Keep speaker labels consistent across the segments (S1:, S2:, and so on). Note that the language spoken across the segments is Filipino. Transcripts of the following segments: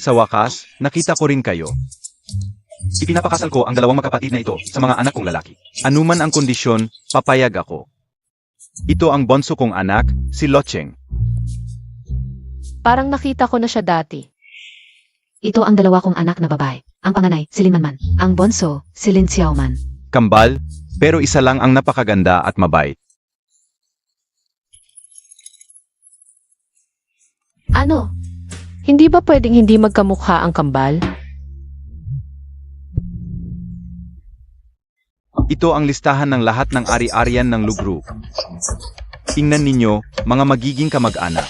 S1: Sa wakas, nakita ko rin kayo. Ipinapakasal ko ang dalawang magkapatid na ito sa mga anak kong lalaki. Anuman ang kondisyon, papayag ako. Ito ang bonso kong anak, si Locheng.
S2: Parang nakita ko na siya dati.
S3: Ito ang dalawa kong anak na babae. Ang panganay, si Lin Manman. Ang bonso, si Lin Xiaoman.
S1: Kambal, pero isa lang ang napakaganda at mabait.
S2: Ano? Hindi ba pwedeng hindi magkamukha ang kambal?
S1: Ito ang listahan ng lahat ng ari-arian ng Lugru. Tingnan ninyo, mga magiging kamag-anak.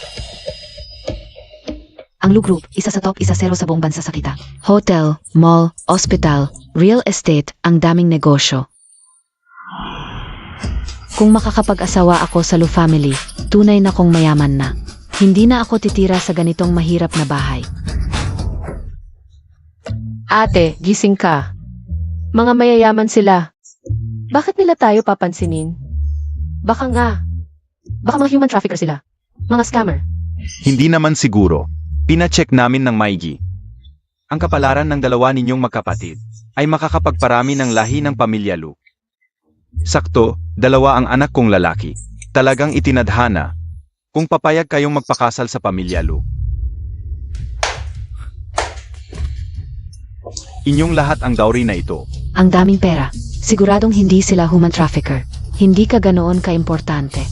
S3: Ang Lu Group, isa sa top 10 sa buong bansa sa kita. Hotel, mall, hospital, real estate, ang daming negosyo. Kung makakapag-asawa ako sa Lu family, tunay na kong mayaman na. Hindi na ako titira sa ganitong mahirap na bahay.
S2: Ate, gising ka. Mga mayayaman sila. Bakit nila tayo papansinin? Baka mga human trafficker sila. Mga scammer.
S1: Hindi naman siguro. Pina-check namin ng maigi. Ang kapalaran ng dalawa ninyong magkapatid ay makakapagparami ng lahi ng pamilya Lu. Sakto, dalawa ang anak kong lalaki. Talagang itinadhana. Kung papayag kayong magpakasal sa pamilya Lu. Inyong lahat ang dowry na ito.
S3: Ang daming pera. Siguradong hindi sila human trafficker. Hindi ka ganoon kaimportante.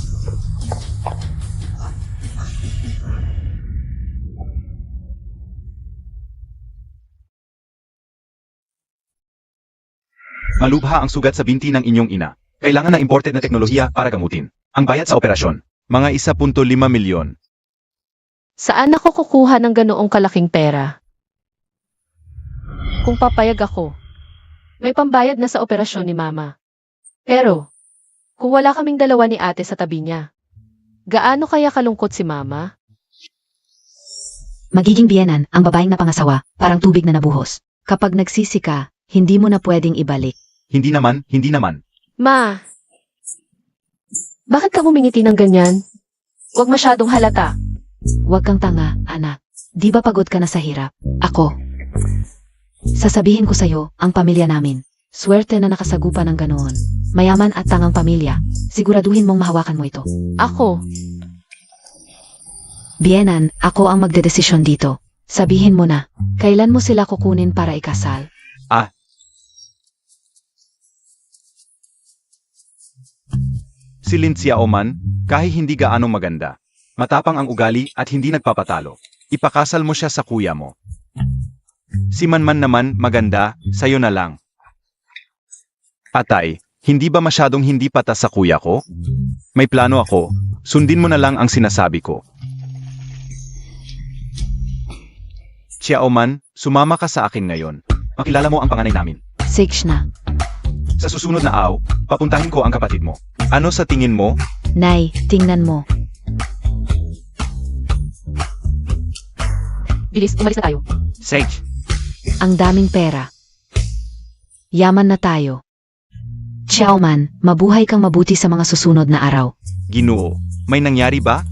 S1: Malubha ang sugat sa binti ng inyong ina. Kailangan na imported na teknolohiya para gamutin. Ang bayad sa operasyon, mga 1.5 milyon.
S2: Saan ako kukuha ng ganoong kalaking pera? Kung papayag ako, may pambayad na sa operasyon ni Mama. Pero, kung wala kaming dalawa ni ate sa tabi niya, gaano kaya kalungkot si Mama?
S3: Magiging biyenan ang babaeng napangasawa, parang tubig na nabuhos. Kapag nagsisi ka, hindi mo na pwedeng ibalik.
S1: Hindi naman.
S2: Ma! Bakit ka humingiti ng ganyan? Huwag masyadong halata.
S3: Huwag kang tanga, anak. Di ba pagod ka na sa hirap? Ako. Sasabihin ko sa'yo, ang pamilya namin. Swerte na nakasagupa ng ganoon. Mayaman at tangang pamilya. Siguraduhin mong mahawakan mo ito.
S2: Ako,
S3: Bienan, ako ang magdedesisyon dito. Sabihin mo na, kailan mo sila kukunin para ikasal?
S1: Si Lin Xiaoman, kahit hindi gaano maganda. Matapang ang ugali at hindi nagpapatalo. Ipakasal mo siya sa kuya mo. Si Manman naman, maganda, sayo na lang. Atay, hindi ba masyadong hindi patas sa kuya ko? May plano ako, sundin mo na lang ang sinasabi ko. Xiaoman, sumama ka sa akin ngayon. Makilala mo ang panganay namin.
S3: Six na.
S1: Sa susunod na araw, papuntahin ko ang kapatid mo. Ano sa tingin mo?
S3: Nay, tingnan mo.
S2: bilis, umalis na tayo.
S1: Sage,
S3: Ang daming pera. Yaman na tayo. Xiaoman, mabuhay kang mabuti sa mga susunod na araw.
S1: Ginoo, may nangyari ba?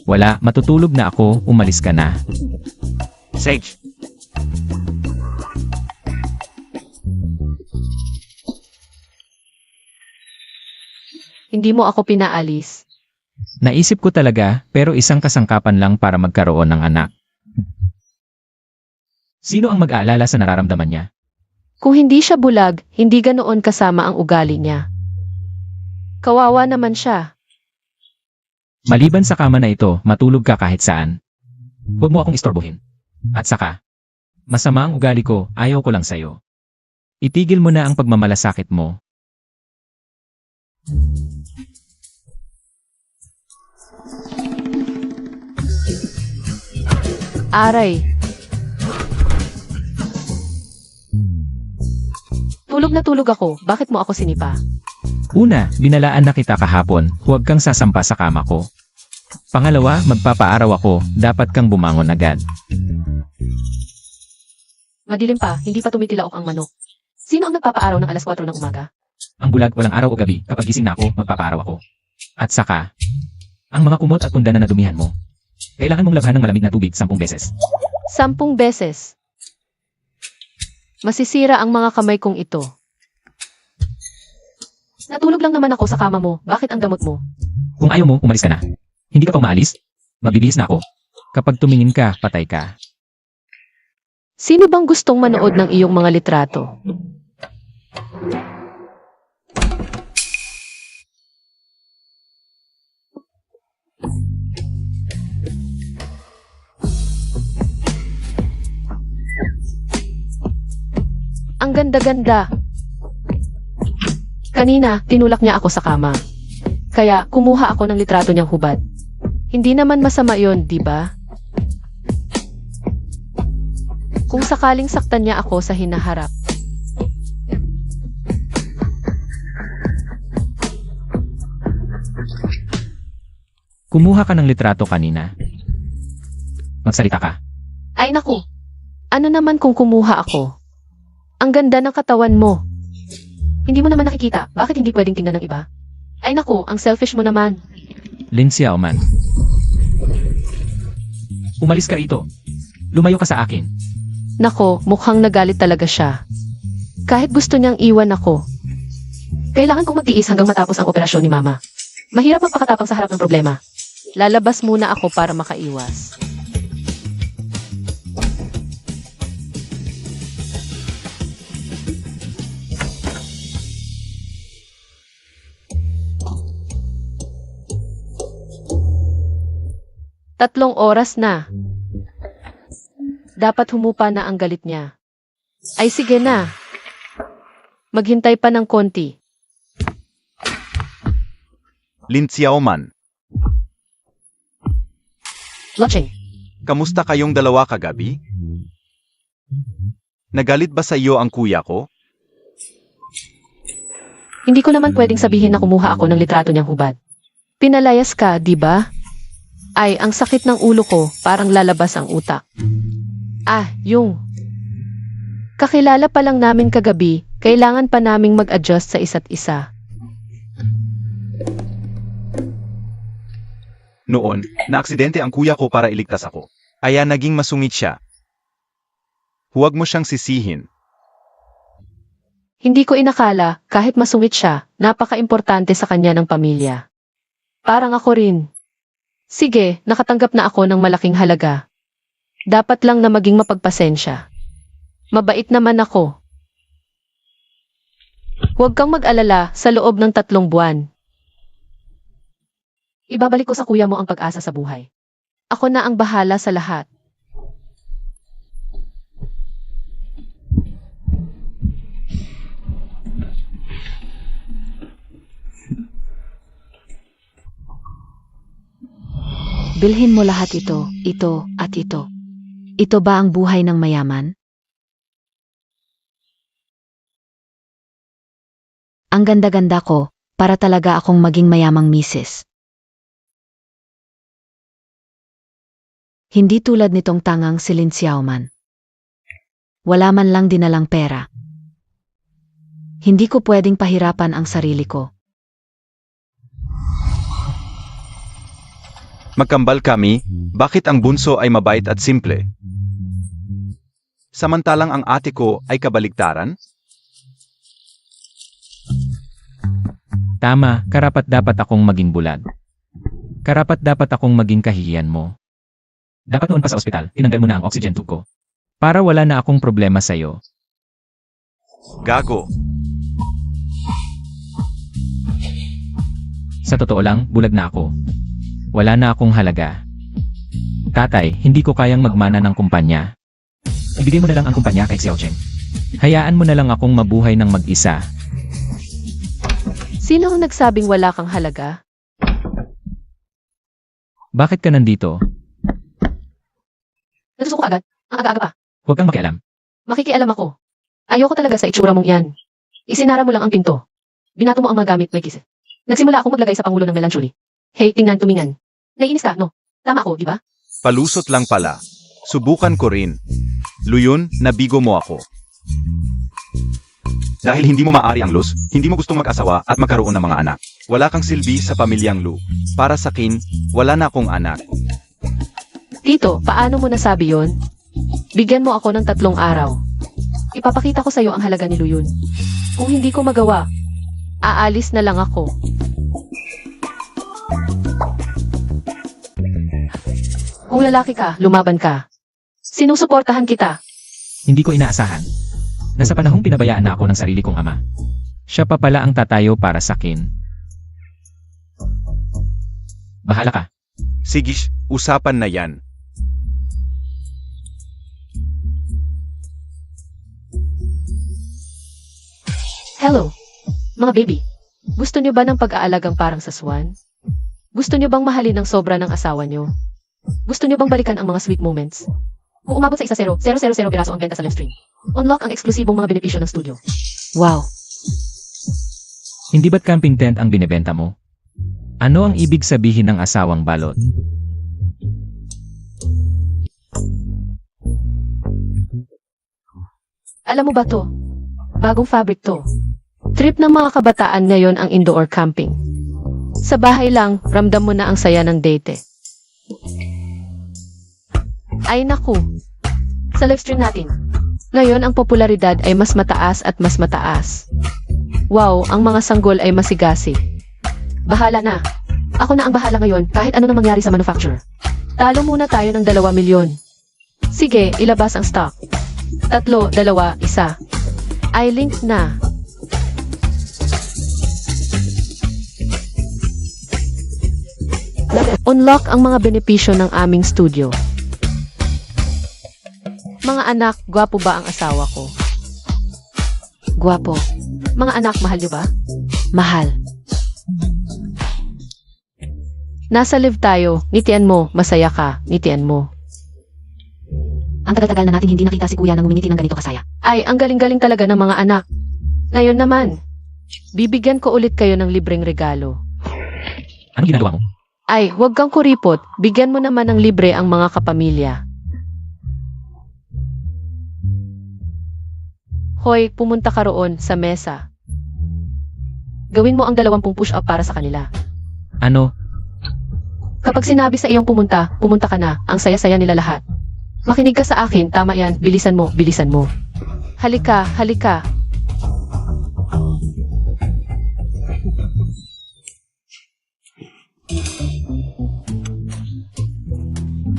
S4: Wala, matutulog na ako, umalis ka na.
S1: Sage,
S2: Hindi mo ako pinaalis.
S4: Naisip ko talaga, pero isang kasangkapan lang para magkaroon ng anak. Sino ang mag-aalala sa nararamdaman niya?
S2: Kung hindi siya bulag, hindi ganoon kasama ang ugali niya. Kawawa naman siya.
S4: Maliban sa kama na ito, matulog ka kahit saan. Huwag mo akong istorbohin. At saka, masama ang ugali ko, ayaw ko lang sa'yo. Itigil mo na ang pagmamalasakit mo.
S2: Aray. Tulog na tulog ako, bakit mo ako sinipa?
S4: Una, binalaan na kita kahapon, huwag kang sasampa sa kama ko. Pangalawa, magpapaaraw ako, dapat kang bumangon agad.
S2: Madilim pa, hindi pa tumitilaok ang manok. Sino ang nagpapaaraw ng alas 4 ng umaga?
S4: Ang bulag walang araw o gabi, kapag gising na ako, magpapaaraw ako. At saka, ang mga kumot at pundan na nadumihan mo. Kailangan mong labhan ng malamig na tubig 10 beses.
S2: 10 beses. Masisira ang mga kamay kong ito. Natulog lang naman ako sa kama mo. Bakit ang damot mo?
S4: Kung ayaw mo, umalis ka na. Hindi ka pa umaalis? Magbibihis na ako. Kapag tumingin ka, patay ka.
S2: Sino bang gustong manood ng iyong mga litrato? Ang ganda-ganda. Kanina, tinulak niya ako sa kama. Kaya, kumuha ako ng litrato niyang hubad. Hindi naman masama yon, di ba? Kung sakaling saktan niya ako sa hinaharap.
S4: Kumuha ka ng litrato kanina. Magsalita ka.
S2: Ay naku, ano naman kung kumuha ako? Ang ganda ng katawan mo. Hindi mo naman nakikita, bakit hindi pwedeng tingnan ng iba? Ay naku, ang selfish mo naman.
S4: Lin Xiaoman. Umalis ka rito. Lumayo ka sa akin.
S2: Nako, mukhang nagalit talaga siya. Kahit gusto niyang iwan ako. Kailangan kong magtiis hanggang matapos ang operasyon ni Mama. Mahirap magpakatapang sa harap ng problema. Lalabas muna ako para makaiwas. Tatlong oras na. Dapat humupa na ang galit niya. Ay sige na. Maghintay pa ng konti.
S1: Lin Xiaoman,
S2: Watching.
S1: kamusta kayong dalawa kagabi? Nagalit ba sa iyo ang kuya ko?
S2: Hindi ko naman pwedeng sabihin na kumuha ako ng litrato niyang hubad. Pinalayas ka, di ba? Ay, ang sakit ng ulo ko, parang lalabas ang utak. Ah, yung... Kakilala pa lang namin kagabi, kailangan pa naming mag-adjust sa isa't isa.
S1: Noon, naaksidente ang kuya ko para iligtas ako. Kaya naging masungit siya. Huwag mo siyang sisihin.
S2: Hindi ko inakala, kahit masungit siya, napaka-importante sa kanya ng pamilya. Parang ako rin. Sige, nakatanggap na ako ng malaking halaga. Dapat lang na maging mapagpasensya. Mabait naman ako. Huwag kang mag-alala sa loob ng 3 buwan. Ibabalik ko sa kuya mo ang pag-asa sa buhay. Ako na ang bahala sa lahat.
S3: Bilhin mo lahat ito, ito, at ito. Ito ba ang buhay ng mayaman? Ang ganda-ganda ko, para talaga akong maging mayamang misis. Hindi tulad nitong tangang si Lin Xiaoman. Wala man lang dinalang pera. Hindi ko pwedeng pahirapan ang sarili ko.
S1: Magkambal kami, bakit ang bunso ay mabait at simple? Samantalang ang ate ko ay kabaligtaran?
S4: Tama, karapat dapat akong maging bulag. Karapat dapat akong maging kahihiyan mo. Dapat noon pa sa ospital, tinanggal mo na ang oxygen tube ko. Para wala na akong problema sa'yo.
S1: Gago.
S4: Sa totoo lang, bulag na ako. Wala na akong halaga. Tatay, hindi ko kayang magmana ng kumpanya. Ibigay mo na lang ang kumpanya kay Xiao Cheng. Hayaan mo na lang akong mabuhay ng mag-isa.
S2: Sino ang nagsabing wala kang halaga?
S4: Bakit ka nandito?
S2: Natusuko agad. Ang aga-aga pa.
S4: Huwag kang makialam.
S2: Makikialam ako. Ayoko talaga sa itsura mong yan. Isinara mo lang ang pinto. Binato mo ang mga gamit, may kise. Nagsimula ako maglagay sa pangulo ng melancholy. Hey, tingnan, tumingan. Naiinis ka, no? Tama ako, di ba?
S1: Palusot lang pala. Subukan ko rin. Luyon, nabigo mo ako. Dahil hindi mo maari ang Luz, hindi mo gustong mag-asawa at magkaroon ng mga anak. Wala kang silbi sa pamilyang Lu. Para sa akin, wala na akong anak.
S2: Tito, paano mo nasabi yon? Bigyan mo ako ng 3 araw. Ipapakita ko sa'yo ang halaga ni Luyun. Kung hindi ko magawa, aalis na lang ako. Kung lalaki ka, lumaban ka. Sinusuportahan kita.
S4: Hindi ko inaasahan. Nasa panahong pinabayaan na ako ng sarili kong ama. Siya pa pala ang tatayo para sa akin. Bahala ka.
S1: Sige, usapan na yan.
S2: Hello, mga baby. Gusto niyo ba ng pag-aalagang parang sa swan? Gusto niyo bang mahalin ng sobra ng asawa niyo? Gusto niyo bang balikan ang mga sweet moments? Kung umabot sa 1,000,000 piraso ang benta sa live stream, unlock ang eksklusibong mga benepisyo ng studio.
S3: Wow.
S4: Hindi ba't camping tent ang binebenta mo? Ano ang ibig sabihin ng asawang balot?
S2: Alam mo ba to? Bagong fabric to. Trip ng mga kabataan ngayon ang indoor camping. Sa bahay lang, ramdam mo na ang saya ng date. Ay naku, sa live stream natin. Ngayon ang popularidad ay mas mataas at mas mataas. Wow, ang mga sanggol ay masigasig. Bahala na. Ako na ang bahala ngayon kahit ano na mangyari sa manufacturer. Talo muna tayo ng 2 milyon. Sige, ilabas ang stock. 3, 2, 1. Ay link na. Unlock ang mga benepisyo ng aming studio. Mga anak, gwapo ba ang asawa ko?
S3: Guwapo.
S2: Mga anak, mahal niyo ba?
S3: Mahal.
S2: Nasa live tayo, ngitian mo, masaya ka, ngitian mo.
S3: Ang tagal-tagal na natin hindi nakita si kuya nang umingiti ng ganito kasaya.
S2: Ay, ang galing-galing talaga ng mga anak. Ngayon naman, bibigyan ko ulit kayo ng libreng regalo.
S4: Anong ginagawa mo?
S2: Ay, huwag kang kuripot, bigyan mo naman ng libre ang mga kapamilya. Hoy, pumunta ka roon sa mesa. Gawin mo ang 20 push-up para sa kanila.
S4: Ano?
S2: Kapag sinabi sa iyong pumunta, pumunta ka na, ang saya-saya nila lahat. Makinig ka sa akin, tama yan, bilisan mo, bilisan mo. Halika, halika.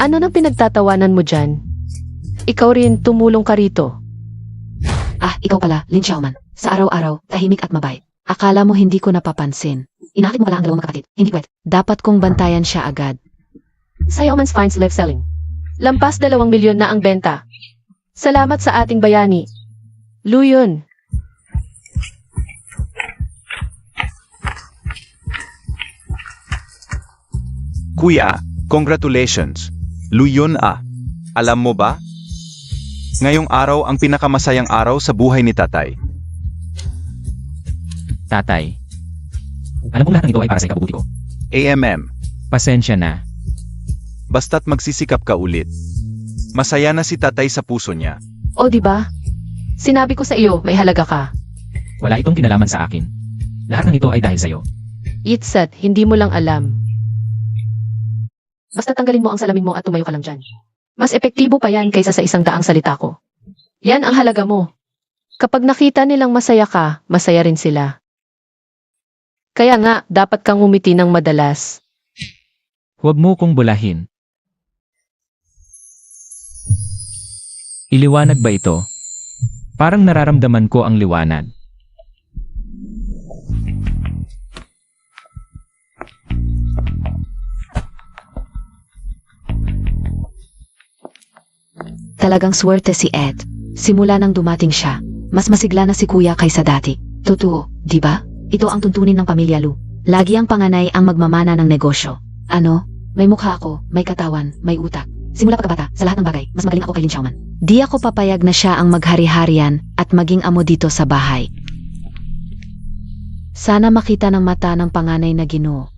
S2: Ano nang pinagtatawanan mo dyan? Ikaw rin, tumulong ka rito.
S3: Ah, ikaw pala, Lin Xiaoman. Sa araw-araw, tahimik at mabait. Akala mo hindi ko napapansin. Inakit mo pala ang 2 magkapatid. Hindi pwede. Dapat kong bantayan siya agad.
S2: Xiaoman's Finds Live Selling. Lampas 2 milyon na ang benta. Salamat sa ating bayani. Luyun.
S1: Kuya, congratulations. Luyun ah. Alam mo ba? Ngayong araw ang pinakamasayang araw sa buhay ni tatay.
S4: Tatay. Alam kong lahat ng ito ay para sa ikabubuti ko.
S1: AMM.
S4: Pasensya na.
S1: Basta't magsisikap ka ulit. Masaya na si tatay sa puso niya.
S2: O di ba? Sinabi ko sa iyo, may halaga ka.
S4: Wala itong kinalaman sa akin. Lahat ng ito ay dahil sa'yo.
S2: Itsat, hindi mo lang alam. Basta tanggalin mo ang salamin mo at tumayo ka lang dyan. Mas epektibo pa yan kaysa sa 100 salita ko. Yan ang halaga mo. Kapag nakita nilang masaya ka, masaya rin sila. Kaya nga, dapat kang umiti ng madalas.
S4: Huwag mo kong bulahin. Iliwanag ba ito? Parang nararamdaman ko ang liwanag.
S3: Talagang swerte si Ed. Simula nang dumating siya, mas masigla na si kuya kaysa dati. Totoo, di ba? Ito ang tuntunin ng pamilya Lu. Lagi ang panganay ang magmamana ng negosyo. Ano? May mukha ako, may katawan, may utak. Simula pagkabata, sa lahat ng bagay, mas magaling ako kay Lin Xiaoman. Di ako papayag na siya ang maghari-harian at maging amo dito sa bahay. Sana makita ng mata ng panganay na Ginoo.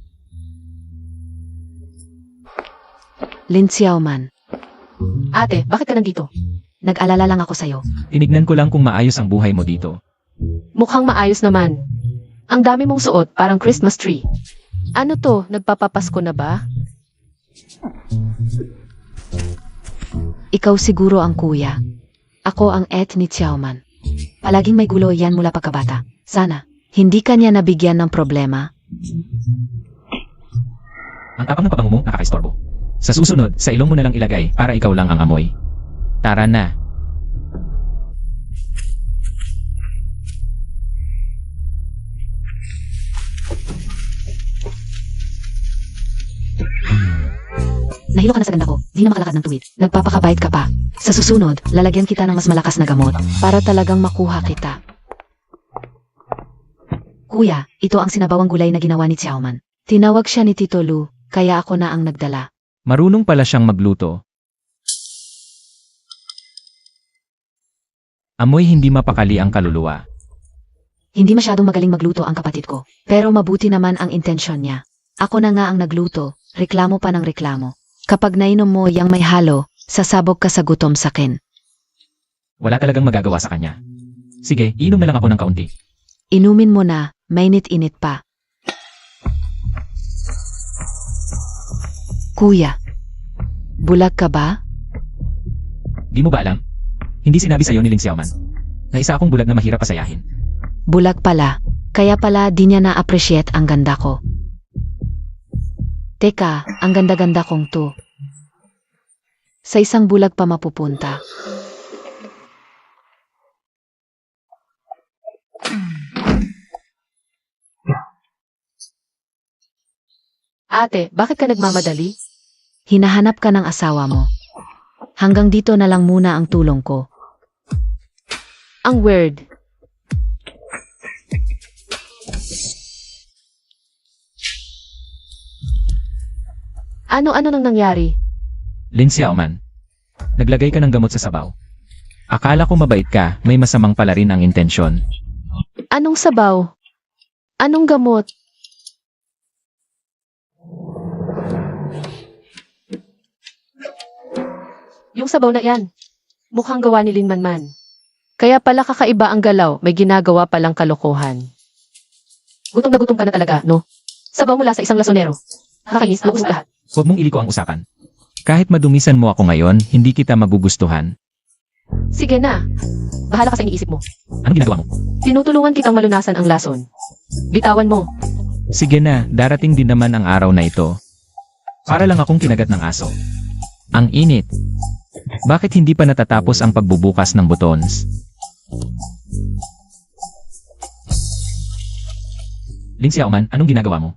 S3: Lin Xiaoman,
S2: Ate, bakit ka nandito?
S3: nag-alala lang ako sa'yo.
S4: Tinignan ko lang kung maayos ang buhay mo dito.
S2: Mukhang maayos naman. Ang dami mong suot, parang Christmas tree. Ano to, nagpapapasko na ba?
S3: Ikaw siguro ang kuya. Ako ang ni Xiaoman. Palaging may gulo yan mula pagkabata. Sana, hindi ka niya nabigyan ng problema.
S4: Ang tapang ng pabango mo, nakakaistorbo. Sa susunod, sa ilong mo na lang ilagay para ikaw lang ang amoy. Tara na.
S3: Nahilo ka na sa ganda ko, di na makalakad ng tuwid. Nagpapakabait ka pa. Sa susunod, lalagyan kita ng mas malakas na gamot para talagang makuha kita. Kuya, ito ang sinabawang gulay na ginawa ni Xiaoman. Tinawag siya ni Tito Lu, kaya ako na ang nagdala.
S4: Marunong pala siyang magluto. Amoy hindi mapakali ang kaluluwa.
S3: Hindi masyadong magaling magluto ang kapatid ko, pero mabuti naman ang intensyon niya. Ako na nga ang nagluto, reklamo pa ng reklamo. Kapag nainom mo yang may halo, sasabog ka sa gutom sa akin.
S4: Wala talagang magagawa sa kanya. Sige, inom na lang ako ng kaunti.
S3: Inumin mo na, mainit-init pa. Kuya, bulag ka ba?
S4: Di mo ba alam? Hindi sinabi sa'yo ni Ling Xiaoman na isa akong bulag na mahirap pasayahin.
S3: Bulag pala, kaya pala di niya na-appreciate ang ganda ko. Teka, ang ganda-ganda kong to. Sa isang bulag pa mapupunta.
S2: Ate, bakit ka nagmamadali?
S3: Hinahanap ka ng asawa mo. Hanggang dito na lang muna ang tulong ko.
S2: Ang weird. Ano-ano nang nangyari?
S4: Lin Xiaoman, naglagay ka ng gamot sa sabaw. Akala ko mabait ka, may masamang pala rin ang intensyon.
S2: Anong sabaw? Anong gamot? Yung sabaw na yan. Mukhang gawa ni Lin Manman. Kaya pala kakaiba ang galaw, may ginagawa palang kalokohan. Gutom na gutom ka na talaga, no? Sabaw mula sa isang lasonero. Nakakainis, lubos lahat.
S4: Huwag mong iliko ang usapan. Kahit madumisan mo ako ngayon, hindi kita magugustuhan.
S2: Sige na. Bahala ka sa iniisip mo.
S4: Anong ginagawa mo?
S2: Tinutulungan kitang malunasan ang lason. Bitawan mo.
S4: Sige na, darating din naman ang araw na ito. Para lang akong kinagat ng aso. Ang init. Bakit hindi pa natatapos ang pagbubukas ng butons? Ling Xiaoman, anong ginagawa mo?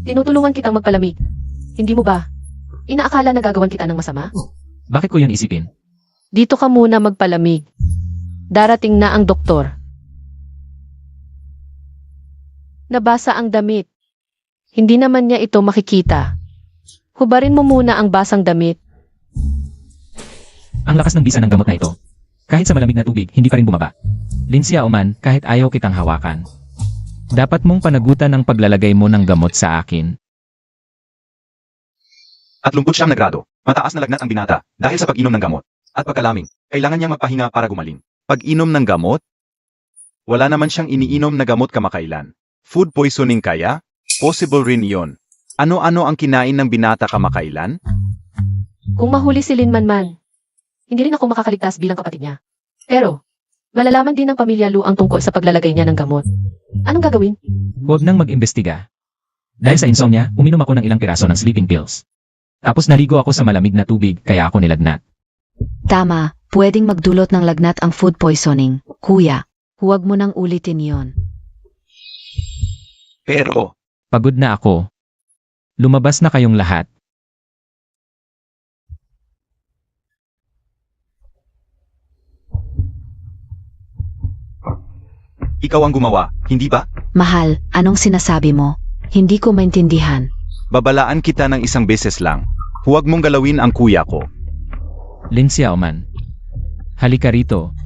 S2: Tinutulungan kitang magpalamig. Hindi mo ba? Inaakala na gagawan kita ng masama?
S4: Bakit ko yan isipin?
S2: Dito ka muna magpalamig. Darating na ang doktor. Nabasa ang damit. Hindi naman niya ito makikita. Hubarin mo muna ang basang damit.
S4: Ang lakas ng bisa ng gamot na ito. Kahit sa malamig na tubig, hindi pa rin bumaba. Lin Xiaoman, kahit ayaw kitang hawakan. Dapat mong panagutan ang paglalagay mo ng gamot sa akin.
S1: At 79 na grado. Mataas na lagnat ang binata dahil sa pag-inom ng gamot. At pagkalaming, kailangan niyang magpahinga para gumaling. Pag-inom ng gamot? Wala naman siyang iniinom na gamot kamakailan. Food poisoning kaya? Possible rin iyon. Ano-ano ang kinain ng binata kamakailan?
S2: Kung mahuli si Lin Manman, hindi rin ako makakaligtas bilang kapatid niya. Pero, malalaman din ng pamilya Lu ang tungkol sa paglalagay niya ng gamot. Anong gagawin?
S4: Huwag nang mag-imbestiga. Dahil sa insomnia, uminom ako ng ilang piraso ng sleeping pills. Tapos naligo ako sa malamig na tubig kaya ako nilagnat.
S3: Tama, pwedeng magdulot ng lagnat ang food poisoning. Kuya, huwag mo nang ulitin yon.
S1: Pero,
S4: Pagod na ako. Lumabas na kayong lahat.
S1: ikaw ang gumawa, hindi ba?
S3: Mahal, anong sinasabi mo? Hindi ko maintindihan.
S1: Babalaan kita ng isang beses lang. Huwag mong galawin ang kuya ko.
S4: Lin Xiaoman. Halika rito.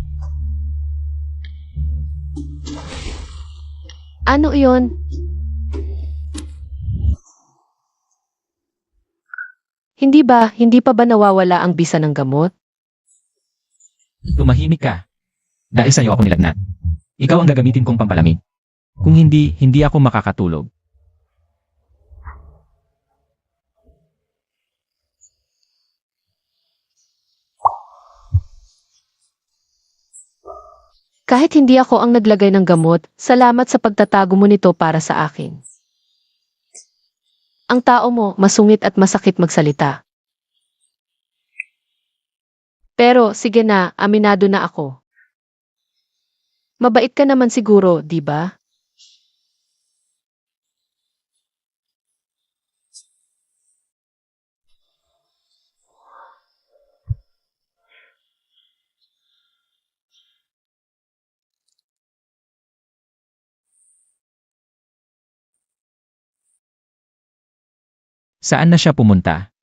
S2: Ano iyon? Hindi pa ba nawawala ang bisa ng gamot?
S4: Tumahimik ka. Dahil sa'yo ako nilagnat. Ikaw ang gagamitin kong pampalamig. Kung hindi, hindi ako makakatulog.
S2: Kahit hindi ako ang naglagay ng gamot, salamat sa pagtatago mo nito para sa akin. Ang tao mo, masungit at masakit magsalita. Pero, sige na, aminado na ako. Mabait ka naman siguro, di ba?
S4: Saan na siya pumunta?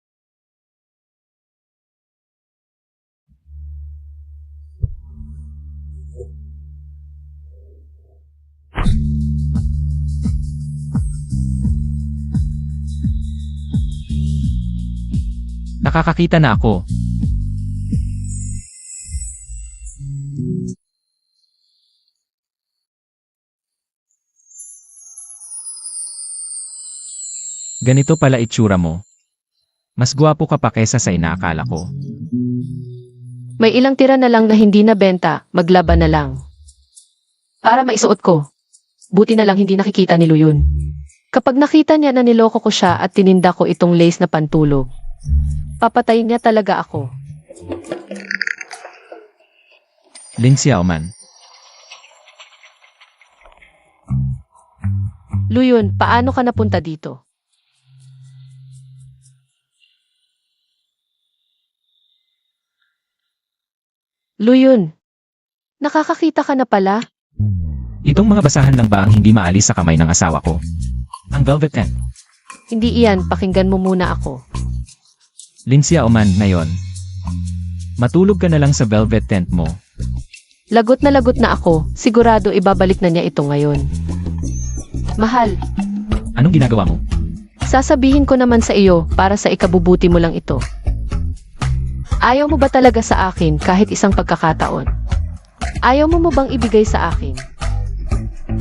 S4: Nakakakita na ako. Ganito pala itsura mo. Mas gwapo ka pa kesa sa inaakala ko.
S2: May ilang tira na lang na hindi nabenta, maglaban na lang. Para maisuot ko. Buti na lang hindi nakikita ni Luyun. Kapag nakita niya na niloko ko siya at tininda ko itong lace na pantulog, papatayin niya talaga ako.
S4: Lin Xiaoman.
S2: Luyun, paano ka napunta dito? Luyun, nakakakita ka na pala?
S4: Itong mga basahan lang ba ang hindi maalis sa kamay ng asawa ko? Ang Velvet Tent.
S2: Hindi iyan, pakinggan mo muna ako.
S4: Lin Xiaoman, ngayon. Matulog ka na lang sa Velvet Tent mo.
S2: Lagot na ako, sigurado ibabalik na niya ito ngayon. Mahal,
S4: Anong ginagawa mo?
S2: sasabihin ko naman sa iyo para sa ikabubuti mo lang ito. Ayaw mo ba talaga sa akin kahit isang pagkakataon? Ayaw mo bang ibigay sa akin?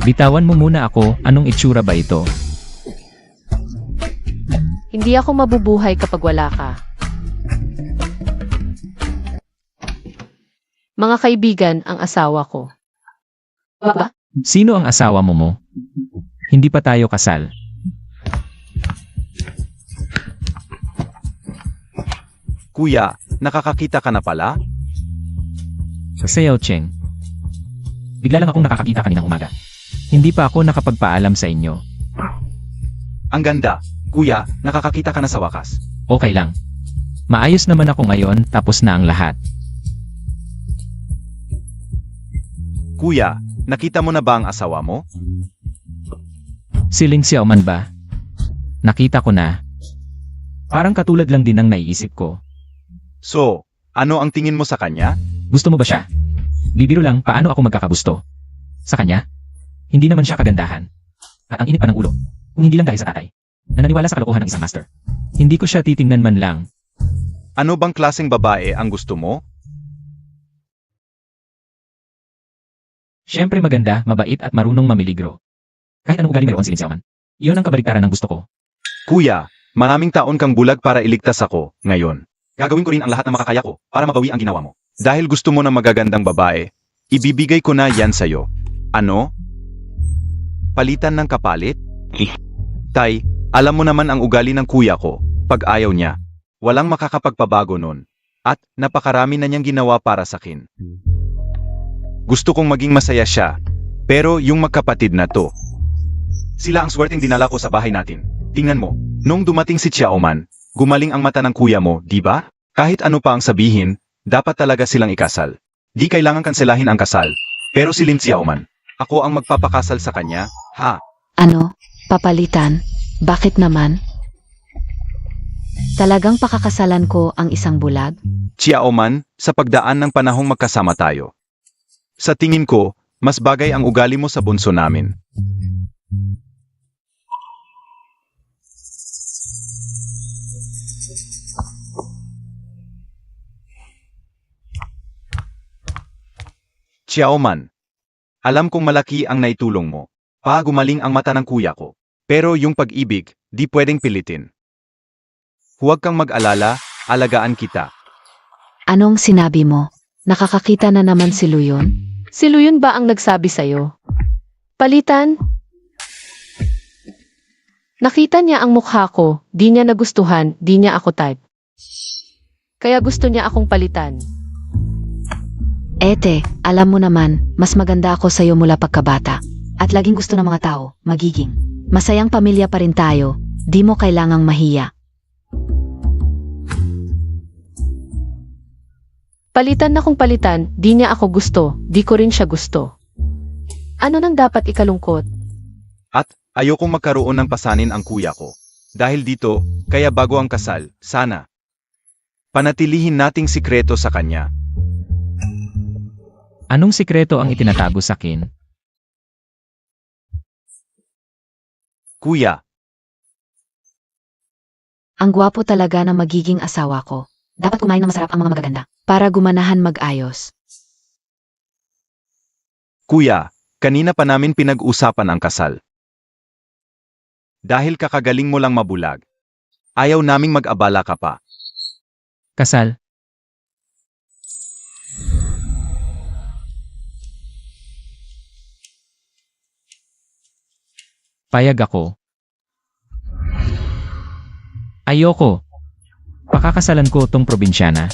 S4: Bitawan mo muna ako, anong itsura ba ito?
S2: Hindi ako mabubuhay kapag wala ka. Mga kaibigan, ang asawa ko. Ba?
S4: Sino ang asawa mo? Hindi pa tayo kasal.
S1: Kuya, nakakakita ka na pala?
S4: Sayaw Cheng. Bigla lang akong nakakakita kaninang umaga. Hindi pa ako nakapagpaalam sa inyo.
S1: Ang ganda. Kuya, nakakakita ka na sa wakas.
S4: Okay lang. Maayos naman ako ngayon, tapos na ang lahat.
S1: Kuya, nakita mo na ba ang asawa mo?
S4: Si Ling Xiaoman ba? Nakita ko na. Parang katulad lang din ang naiisip ko.
S1: So, ano ang tingin mo sa kanya?
S4: Gusto mo ba siya? Bibiro lang, paano ako magkakagusto? Sa kanya? Hindi naman siya kagandahan. At ang init pa ng ulo. Kung hindi lang dahil sa tatay. Na naniwala sa kalokohan ng isang master. Hindi ko siya titingnan man lang.
S1: Ano bang klaseng babae ang gusto mo?
S4: Siyempre maganda, mabait at marunong mamiligro. Kahit anong ugali meron si Lin Xiaoman. Iyon ang kabaliktaran ng gusto ko.
S1: Kuya, maraming taon kang bulag para iligtas ako, ngayon. Gagawin ko rin ang lahat na makakaya ko para mabawi ang ginawa mo. Dahil gusto mo ng magagandang babae, ibibigay ko na yan sa'yo. Ano? Palitan ng kapalit? Tay, alam mo naman ang ugali ng kuya ko, pag ayaw niya. Walang makakapagpabago nun. At napakarami na niyang ginawa para sa akin. Gusto kong maging masaya siya, pero yung magkapatid na to. Sila ang swerteng dinala ko sa bahay natin. Tingnan mo, nung dumating si Xiaoman, gumaling ang mata ng kuya mo, di ba? Kahit ano pa ang sabihin, dapat talaga silang ikasal. Di kailangan kanselahin ang kasal. Pero si Lin Xiaoman, ako ang magpapakasal sa kanya, ha?
S3: Ano? Papalitan? Bakit naman? Talagang pakakasalan ko ang isang bulag?
S1: Xiaoman, sa pagdaan ng panahong magkasama tayo. Sa tingin ko, mas bagay ang ugali mo sa bunso namin. Xiaoman, alam kong malaki ang naitulong mo. Gumaling ang mata ng kuya ko. Pero yung pag-ibig, di pwedeng pilitin. Huwag kang mag-alala, alagaan kita.
S3: Anong sinabi mo? Nakakakita na naman si Luyon?
S2: Si Luyun ba ang nagsabi sa'yo? Palitan? Nakita niya ang mukha ko, di niya nagustuhan, di niya ako type. Kaya gusto niya akong palitan.
S3: Ete, alam mo naman, mas maganda ako sa'yo mula pagkabata. At laging gusto ng mga tao, magiging. Masayang pamilya pa rin tayo, di mo kailangang mahiya.
S2: Palitan na kung palitan, di niya ako gusto, di ko rin siya gusto. Ano nang dapat ikalungkot?
S1: At ayokong magkaroon ng pasanin ang kuya ko. Dahil dito, kaya bago ang kasal, sana panatilihin nating sikreto sa kanya.
S4: Anong sikreto ang itinatago sa akin?
S1: Kuya,
S3: Ang gwapo talaga ng magiging asawa ko. Dapat kumain ng masarap ang mga magaganda para gumanahan mag-ayos.
S1: kuya, kanina pa namin pinag-usapan ang kasal. Dahil kakagaling mo lang mabulag, ayaw naming mag-abala ka pa.
S4: Kasal? Payag ako. Ayoko. Pakakasalan ko tong probinsyana.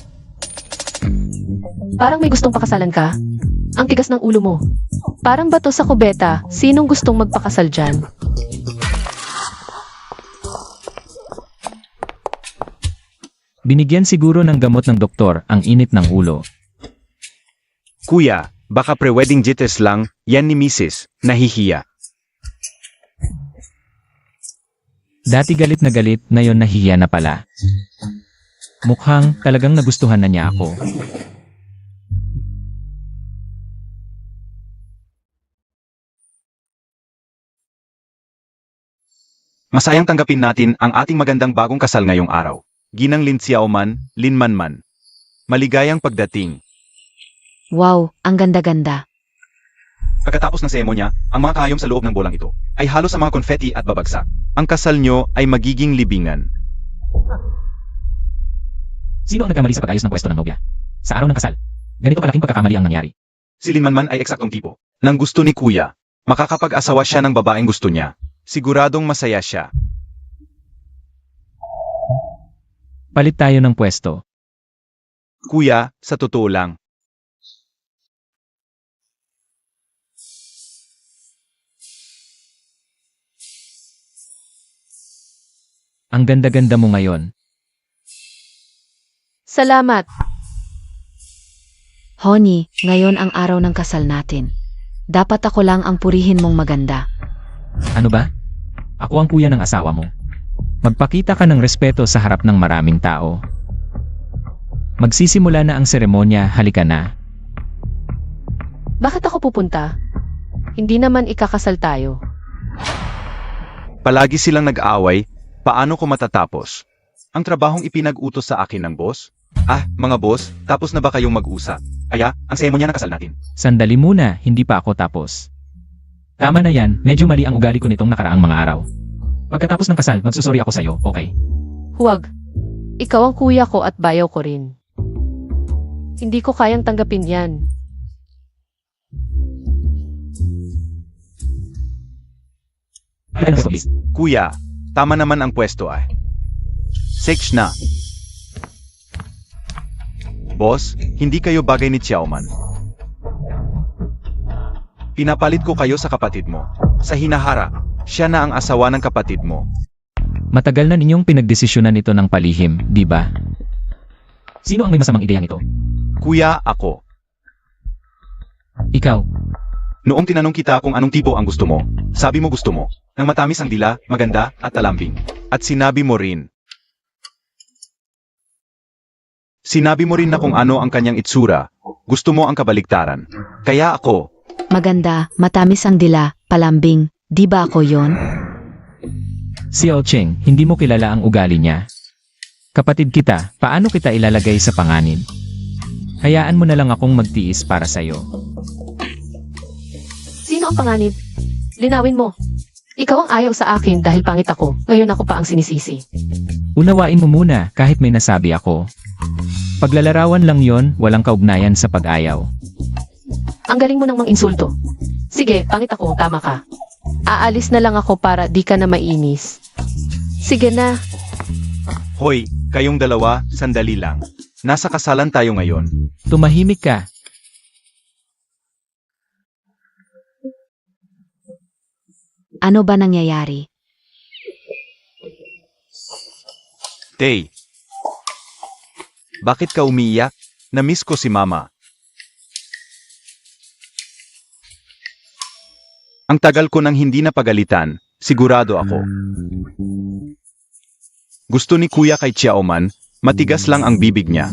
S2: Parang may gustong pakasalan ka. Ang tigas ng ulo mo. Parang bato sa kubeta, sinong gustong magpakasal dyan?
S4: Binigyan siguro ng gamot ng doktor ang init ng ulo.
S1: Kuya, baka pre-wedding jitters lang, yan ni Mrs. Nahihiya.
S4: Dati galit na galit, ngayon nahihiya na pala. Mukhang talagang nagustuhan na niya ako.
S1: Masayang tanggapin natin ang ating magandang bagong kasal ngayong araw. Ginang Lin Xiaoman, Lin Manman. Maligayang pagdating.
S3: Wow, ang ganda-ganda.
S1: Pagkatapos ng seremonya, ang mga kahayom sa loob ng bolang ito ay halos sa mga konfeti at babagsak. Ang kasal nyo ay magiging libingan.
S4: Sino ang nagkamali sa pag-ayos ng pwesto ng nobya? Sa araw ng kasal, ganito kalaking pagkakamali ang nangyari.
S1: Si Lin Manman ay eksaktong tipo ng gusto ni Kuya. Makakapag-asawa siya ng babaeng gusto niya. Siguradong masaya siya.
S4: Palit tayo ng pwesto.
S1: Kuya, sa totoo lang,
S4: Ang ganda-ganda mo ngayon.
S2: Salamat.
S3: Honey, ngayon ang araw ng kasal natin. Dapat ako lang ang purihin mong maganda.
S4: Ano ba? Ako ang kuya ng asawa mo. Magpakita ka ng respeto sa harap ng maraming tao. Magsisimula na ang seremonya, halika na.
S2: Bakit ako pupunta? Hindi naman ikakasal tayo.
S1: palagi silang nag-aaway, paano ko matatapos? Ang trabahong ipinag-utos sa akin ng boss? Ah, mga boss, tapos na ba kayong mag-usap? Kaya, ang seremonya na kasal natin.
S4: Sandali muna, hindi pa ako tapos. Tama na yan, medyo mali ang ugali ko nitong nakaraang mga araw. Pagkatapos ng kasal, magsusuri ako sa'yo, okay?
S2: Huwag. Ikaw ang kuya ko at bayaw ko rin. Hindi ko kayang tanggapin yan.
S4: Halika na, please.
S1: Kuya, tama naman ang pwesto ah. Sex na. Boss, hindi kayo bagay ni Xiaoman. Pinapalit ko kayo sa kapatid mo. Sa hinahara, siya na ang asawa ng kapatid mo.
S4: Matagal na ninyong pinagdesisyonan ito ng palihim, di ba? Sino ang may masamang ideyang ito?
S1: Kuya, ako.
S4: Ikaw.
S1: Noong tinanong kita kung anong tipo ang gusto mo, sabi mo gusto mo, ng matamis ang dila, maganda, at talambing. At sinabi mo rin. Sinabi mo rin na kung ano ang kanyang itsura, gusto mo ang kabaligtaran. Kaya ako,
S3: Maganda, matamis ang dila, palambing. Di ba ako yon?
S4: Si Cheng, hindi mo kilala ang ugali niya. Kapatid kita, paano kita ilalagay sa panganib? Hayaan mo na lang akong magtiis para sa'yo.
S2: Sino ang panganib? Linawin mo. Ikaw ang ayaw sa akin dahil pangit ako. Ngayon ako pa ang sinisisi.
S4: Unawain mo muna kahit may nasabi ako. Paglalarawan lang yon, walang kaugnayan sa pag-ayaw.
S2: Ang galing mo nang mang-insulto. Sige, pangit ako, tama ka. Aalis na lang ako para di ka na mainis. Sige na.
S1: Hoy, kayong dalawa, sandali lang. Nasa kasalan tayo ngayon.
S4: Tumahimik ka.
S3: Ano ba nangyayari?
S1: Tay. Bakit ka umiiyak? Na-miss ko si Mama. Ang tagal ko nang hindi napagalitan, sigurado ako. Gusto ni Kuya kay Xiaoman, matigas lang ang bibig niya.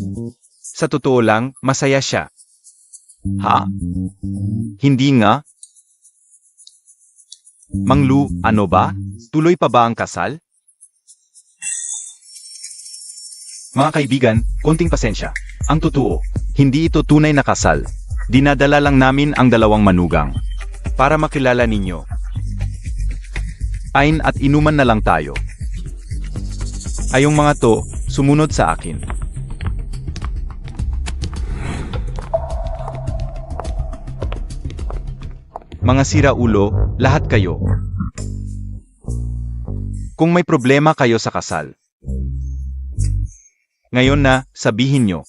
S1: Sa totoo lang, masaya siya. Ha? Hindi nga? Mang Lu, ano ba? Tuloy pa ba ang kasal? Mga kaibigan, konting pasensya. Ang totoo, hindi ito tunay na kasal. Dinadala lang namin ang dalawang manugang. Para makilala ninyo. Ain at inuman na lang tayo. Ayong mga to, sumunod sa akin. Mga siraulo, lahat kayo. Kung may problema kayo sa kasal, ngayon na, sabihin nyo.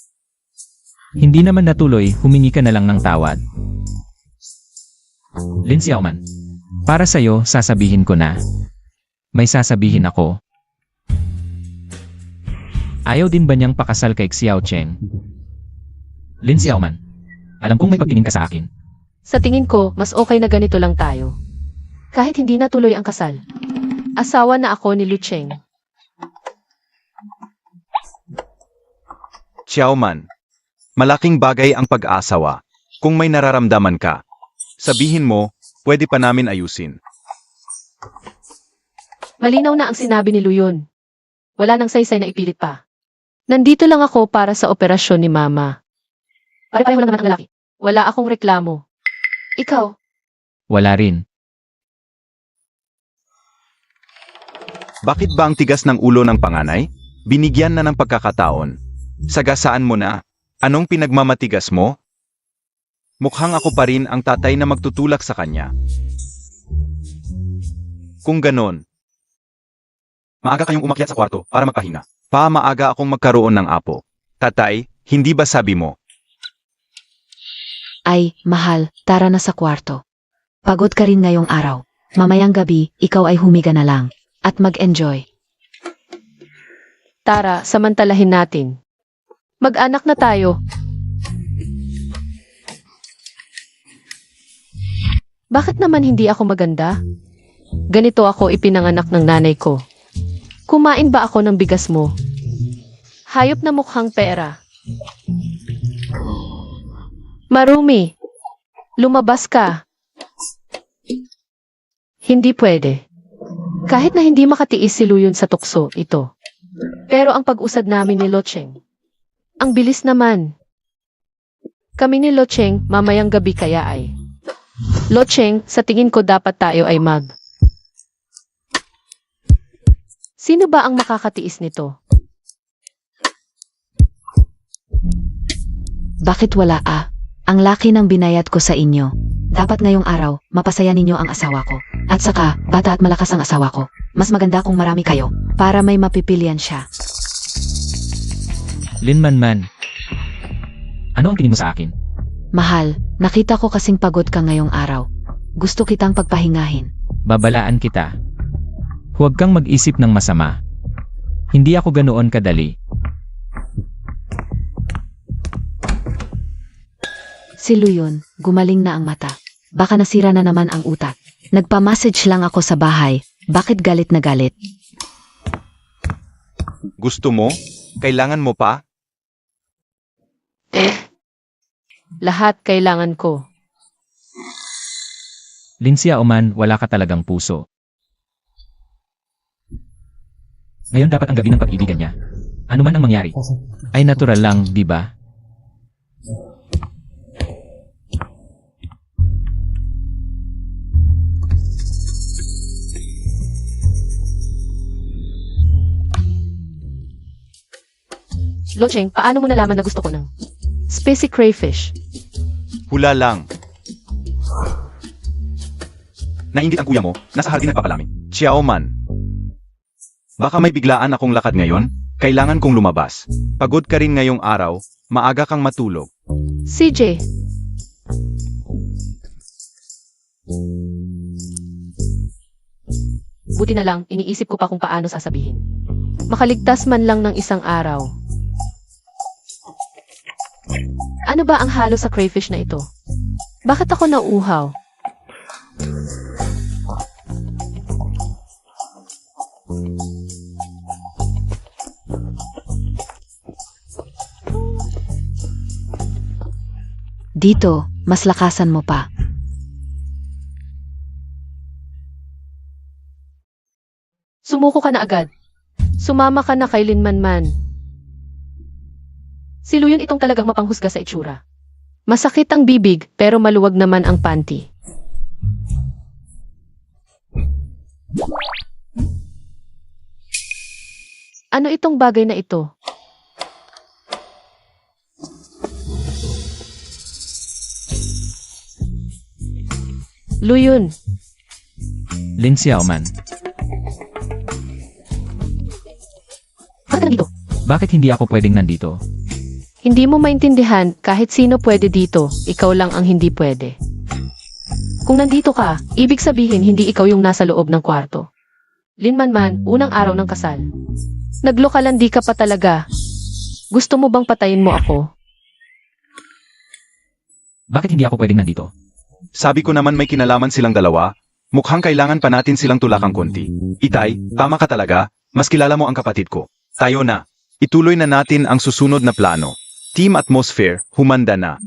S4: Hindi naman natuloy, humingi ka na lang ng tawad. Lin Xiaoman, para sa'yo, sasabihin ko na. May sasabihin ako. Ayaw din ba niyang pakasal kay Xiao Cheng? Lin Xiaoman, alam kong may pagtingin ka sa akin.
S2: Sa tingin ko, mas okay na ganito lang tayo. Kahit hindi natuloy ang kasal. Asawa na ako ni Lu Cheng.
S1: Xiaoman, malaking bagay ang pag-aasawa. Kung may nararamdaman ka, sabihin mo, pwede pa namin ayusin.
S2: Malinaw na ang sinabi ni Lu yun. Wala nang saysay na ipilit pa. Nandito lang ako para sa operasyon ni Mama. Pare-pareho lang naman ang lalaki. Wala akong reklamo. Ikaw,
S4: Wala rin.
S1: Bakit ba ang tigas ng ulo ng panganay? Binigyan na ng pagkakataon. Sagasaan mo na. Anong pinagmamatigas mo? Mukhang ako pa rin ang tatay na magtutulak sa kanya. Kung ganon, maaga kayong umakyat sa kwarto para magpahinga. Maaga akong magkaroon ng apo. Tatay, hindi ba sabi mo?
S3: Ay, mahal, tara na sa kwarto. Pagod ka rin ngayong araw. Mamayang gabi, ikaw ay humiga na lang. At mag-enjoy.
S2: Tara, samantalahin natin. Mag-anak na tayo. Bakit naman hindi ako maganda? Ganito ako ipinanganak ng nanay ko. Kumain ba ako ng bigas mo? Hayop na mukhang pera. Marumi, lumabas ka. Hindi pwede. Kahit na hindi makatiis si Luyon sa tukso, ito. Pero ang pag-usad namin ni Locheng, ang bilis naman. Kami ni Locheng, mamayang gabi kaya ay. Locheng, sa tingin ko dapat tayo ay mag. Sino ba ang makakatiis nito?
S3: Bakit wala Ang laki ng binayad ko sa inyo. Dapat ngayong araw, mapasaya ninyo ang asawa ko. At saka, bata at malakas ang asawa ko. Mas maganda kung marami kayo, para may mapipilian siya.
S4: Lin Man. Ano ang tingin mo sa akin?
S3: Mahal, nakita ko kasing pagod ka ngayong araw. Gusto kitang pagpahingahin.
S4: Babalaan kita. Huwag kang mag-isip ng masama. Hindi ako ganoon kadali.
S3: Si Luyon, gumaling na ang mata. Baka nasira na naman ang utak. Nagpa-message lang ako sa bahay. Bakit galit na galit?
S1: Gusto mo? Kailangan mo pa?
S2: Lahat kailangan ko.
S4: Lin Xiaoman, wala ka talagang puso. Ngayon dapat ang gabi ng pag-ibigan niya. Ano man ang mangyari, ay natural lang, di ba?
S2: Locheng, paano mo nalaman na gusto ko ng spicy crayfish?
S1: Hula lang. Nainggit ang kuya mo, nasa hardin nagpapalamig. Xiao Man. Baka may biglaan akong lakad ngayon, kailangan kong lumabas. Pagod ka rin ngayong araw, maaga kang matulog.
S2: CJ, buti na lang, iniisip ko pa kung paano sasabihin. Makaligtas man lang ng isang araw. Ano ba ang halo sa crayfish na ito? Bakit ako nauuhaw?
S3: Dito, mas lakasan mo pa.
S2: Sumuko ka na agad. Sumama ka na kay Linmanman. Si Luyon itong talagang mapanghusga sa itsura. Masakit ang bibig pero maluwag naman ang panty. Ano itong bagay na ito? Luyon,
S4: Lin Xiaoman,
S2: bakit ka nandito?
S4: bakit hindi ako pwedeng nandito?
S2: Hindi mo maintindihan kahit sino pwede dito, ikaw lang ang hindi pwede. Kung nandito ka, ibig sabihin hindi ikaw yung nasa loob ng kwarto. Linmanman, unang araw ng kasal. Naglokalandi ka pa talaga. Gusto mo bang patayin mo ako?
S4: Bakit hindi ako pwedeng nandito?
S1: Sabi ko naman may kinalaman silang dalawa, mukhang kailangan pa natin silang tulakang konti. Itay, tama ka talaga, mas kilala mo ang kapatid ko. Tayo na. Ituloy na natin ang susunod na plano. Team Atmosphere, humanda na.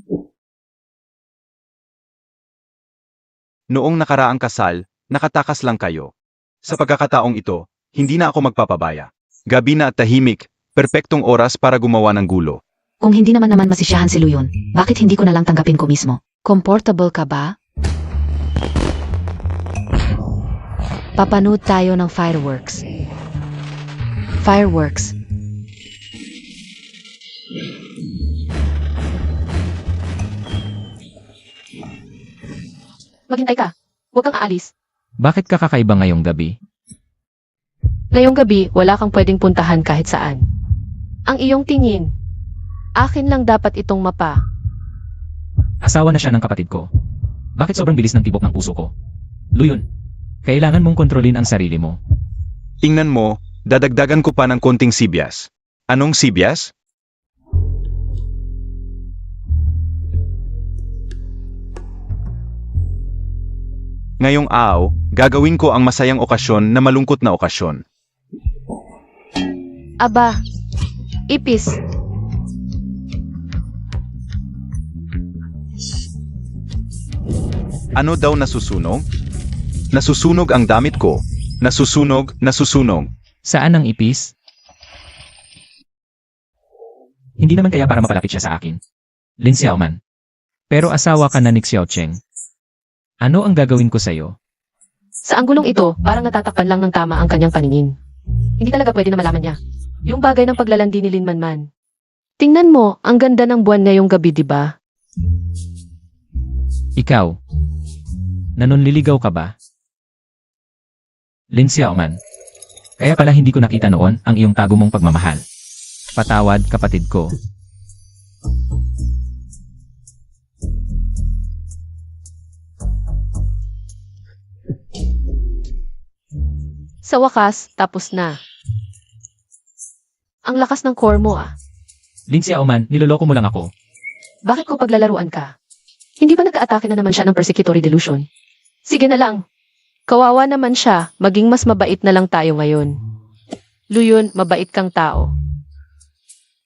S1: Noong nakaraang kasal, nakatakas lang kayo. Sa pagkakataong ito, hindi na ako magpapabaya. Gabi na at tahimik, perpektong oras para gumawa ng gulo.
S3: Kung hindi naman masisiyahan si Luyon, bakit hindi ko na lang tanggapin ko mismo? Comfortable ka ba? Papanood tayo ng fireworks. Fireworks.
S2: Maghintay ka. Huwag kang aalis.
S4: Bakit ka kakaiba ngayong gabi?
S2: Ngayong gabi, wala kang pwedeng puntahan kahit saan. Ang iyong tingin. Akin lang dapat itong mapa.
S4: Asawa na siya ng kapatid ko. Bakit sobrang bilis ng tibok ng puso ko? Luyon, kailangan mong kontrolin ang sarili mo.
S1: Tingnan mo, dadagdagan ko pa ng konting sibyas. Anong sibyas? Ngayong araw, gagawin ko ang masayang okasyon na malungkot na okasyon.
S2: Aba, ipis.
S1: Ano daw nasusunog? Nasusunog ang damit ko. Nasusunog, nasusunog.
S4: Saan ang ipis? Hindi naman kaya para mapalapit siya sa akin. Lin Xiaoman. Pero asawa ka na ni Xiaocheng. Ano ang gagawin ko sa'yo?
S2: Sa anggulong ito, parang natatakpan lang ng tama ang kanyang paningin. Hindi talaga pwede na malaman niya. Yung bagay ng paglalandi ni Linmanman. Tingnan mo, ang ganda ng buwan ngayong gabi, di ba?
S4: Ikaw, nanunliligaw ka ba? Lin Xiaoman. Kaya pala hindi ko nakita noon ang iyong tago mong pagmamahal. Patawad, kapatid ko.
S2: Sa wakas, tapos na. Ang lakas ng core mo ah.
S4: Lin Xiaoman, niloloko mo lang ako.
S2: Bakit ko paglalaruan ka? Hindi ba nagka-atake na naman siya ng persecutory delusion? Sige na lang. Kawawa naman siya, maging mas mabait na lang tayo ngayon. Luyon, mabait kang tao.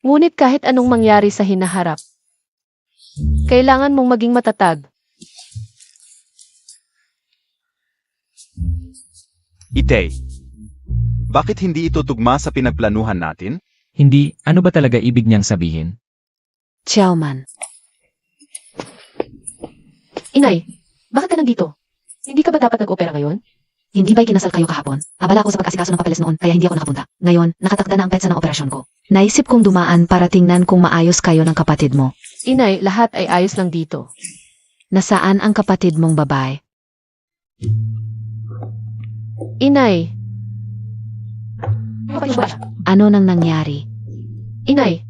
S2: Ngunit kahit anong mangyari sa hinaharap, kailangan mong maging matatag.
S1: Itay, bakit hindi ito tugma sa pinagplanuhan natin?
S4: Hindi, ano ba talaga ibig niyang sabihin?
S3: Xiaoman.
S2: Inay, bakit ka nandito? Hindi ka ba dapat nag-opera ngayon?
S3: Hindi ba'y kinasal kayo kahapon? Abala ako sa pag-asikaso ng papeles noon, kaya hindi ako nakapunta. Ngayon, nakatakda na ang petsa ng operasyon ko. Naisip kong dumaan para tingnan kung maayos kayo ng kapatid mo.
S2: Inay, lahat ay ayos lang dito.
S3: Nasaan ang kapatid mong babae?
S2: Inay. Okay ba?
S3: Ano nang nangyari?
S2: Inay,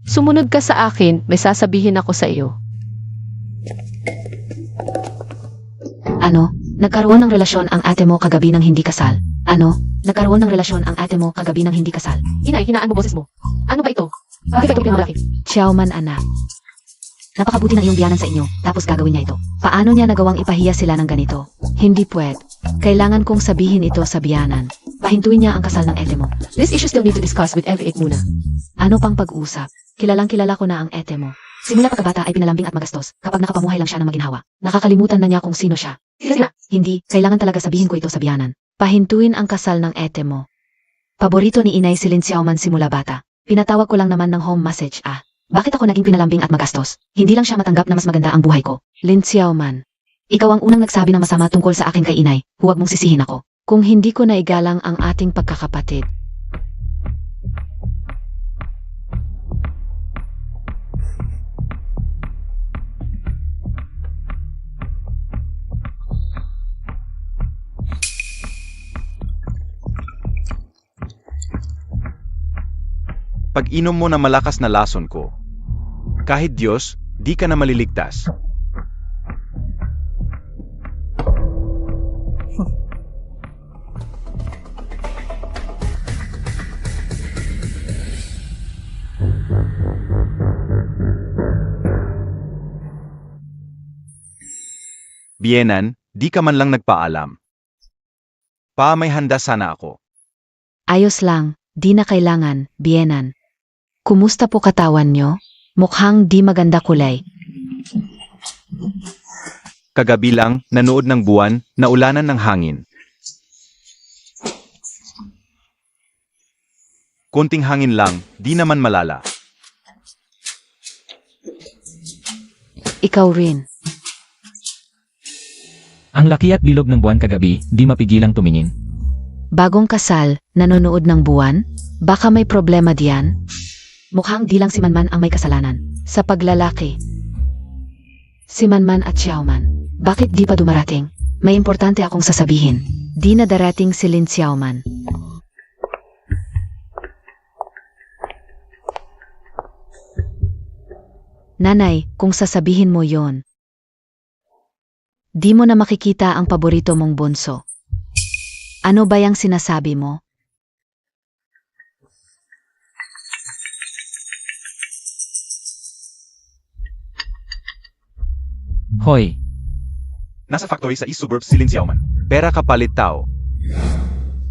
S2: sumunod ka sa akin, may sasabihin ako sa iyo.
S3: Ano? Nagkaroon ng relasyon ang ate mo kagabi ng hindi kasal? Ano? Nagkaroon ng relasyon ang ate mo kagabi ng hindi kasal?
S2: Inay, hinaan mo boses mo. Ano ba ito? Bakit ito pinamulaki?
S3: Xiaoman anak. Napakabuti ng iyong biyanan sa inyo, tapos gagawin niya ito. Paano niya nagawang ipahiya sila ng ganito? Hindi pwede. Kailangan kong sabihin ito sa biyanan. Pahintuin niya ang kasal ng ete mo.
S2: This issue still need to discuss with every muna.
S3: Ano pang pag-usap? Kilalang kilala ko na ang ete mo. Simula pagkabata ay pinalambing at magastos, kapag nakapamuhay lang siya ng maginhawa. Nakakalimutan na niya kung sino siya.
S2: Sige na.
S3: Hindi, kailangan talaga sabihin ko ito sa biyanan. Pahintuin ang kasal ng ete mo. Paborito ni inay si Lin Xiaoman simula bata. Pinatawag ko lang naman ng home message Bakit ako naging pinalambing at magastos? Hindi lang siya matanggap na mas maganda ang buhay ko. Lin Xiaoman. Ikaw ang unang nagsabi ng masama tungkol sa akin kay inay. Huwag mong sisihin ako. Kung hindi ko naigalang ang ating pagkakapatid.
S1: Pag-inom mo na malakas na lason ko, kahit Diyos, di ka na maliligtas. Bienan, di ka man lang nagpaalam. May handa sana ako.
S3: Ayos lang, di na kailangan, biyenan. Kumusta po katawan nyo? Mukhang di maganda kulay.
S1: Kagabi lang, nanood ng buwan, naulanan ng hangin. Konting hangin lang, di naman malala.
S3: Ikaw rin.
S4: Ang laki at bilog ng buwan kagabi, di mapigilang tumingin.
S3: Bagong kasal, nanonood ng buwan? Baka may problema diyan? Mukhang di lang si Manman ang may kasalanan. Sa paglalaki. Si Manman at Xiaoman. Bakit di pa dumarating? May importante akong sasabihin. Di na darating si Lin Xiaoman. Nanay, kung sasabihin mo yon, di mo na makikita ang paborito mong bunso. Ano ba yung sinasabi mo?
S4: Hoy,
S1: Nasa factory sa East Suburbs si Lin Xiaoman. Pera kapalit tao.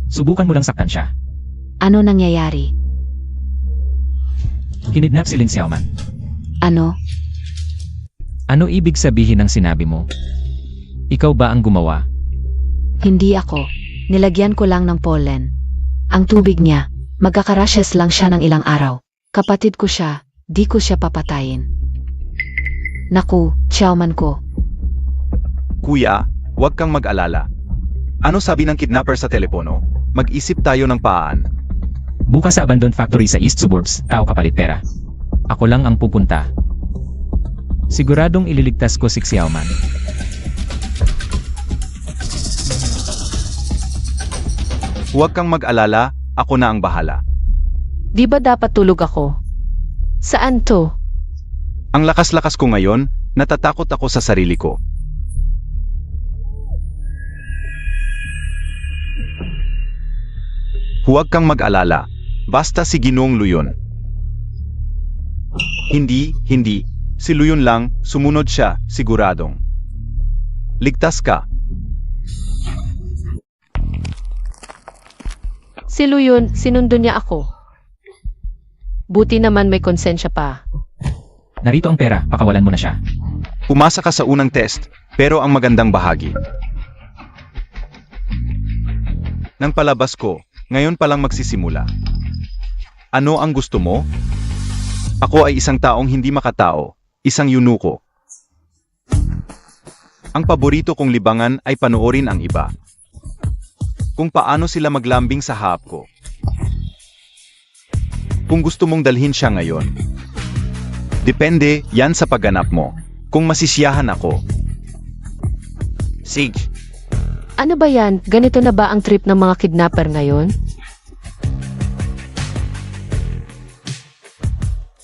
S4: subukan mo lang saktan siya.
S3: Ano nangyayari?
S4: Kinidnap si Lin Xiaoman.
S3: Ano?
S4: Ano ibig sabihin ng sinabi mo? Ikaw ba ang gumawa?
S3: Hindi ako. Nilagyan ko lang ng pollen. Ang tubig niya, magkakarashes lang siya ng ilang araw. Kapatid ko siya, di ko siya papatayin. Naku, Xiaoman ko.
S1: Kuya, huwag kang mag-alala. Ano sabi ng kidnapper sa telepono? Mag-isip tayo ng paan.
S4: Bukas sa abandoned factory sa East Suburbs, tao kapalit pera. Ako lang ang pupunta. Siguradong ililigtas ko si Xiaoman.
S1: Huwag kang mag-alala, ako na ang bahala.
S2: Di ba dapat tulog ako? Saan to?
S1: Ang lakas-lakas ko ngayon, natatakot ako sa sarili ko. Huwag kang mag-alala, basta si Ginoong Luyon. Hindi, si Luyon lang, sumunod siya, siguradong. Ligtas ka.
S2: Si Luyon, sinundo niya ako. Buti naman may konsensya pa.
S4: Narito ang pera, pakawalan mo na siya.
S1: Pumasa ka sa unang test, pero ang magandang bahagi. Nang palabas ko, ngayon pa lang magsisimula. Ano ang gusto mo? Ako ay isang taong hindi makatao, isang yunuko. Ang paborito kong libangan ay panoorin ang iba. Kung paano sila maglambing sa hap ko. Kung gusto mong dalhin siya ngayon. Depende yan sa pagganap mo. Kung masisiyahan ako. Sige.
S2: Ano ba yan? Ganito na ba ang trip ng mga kidnapper ngayon?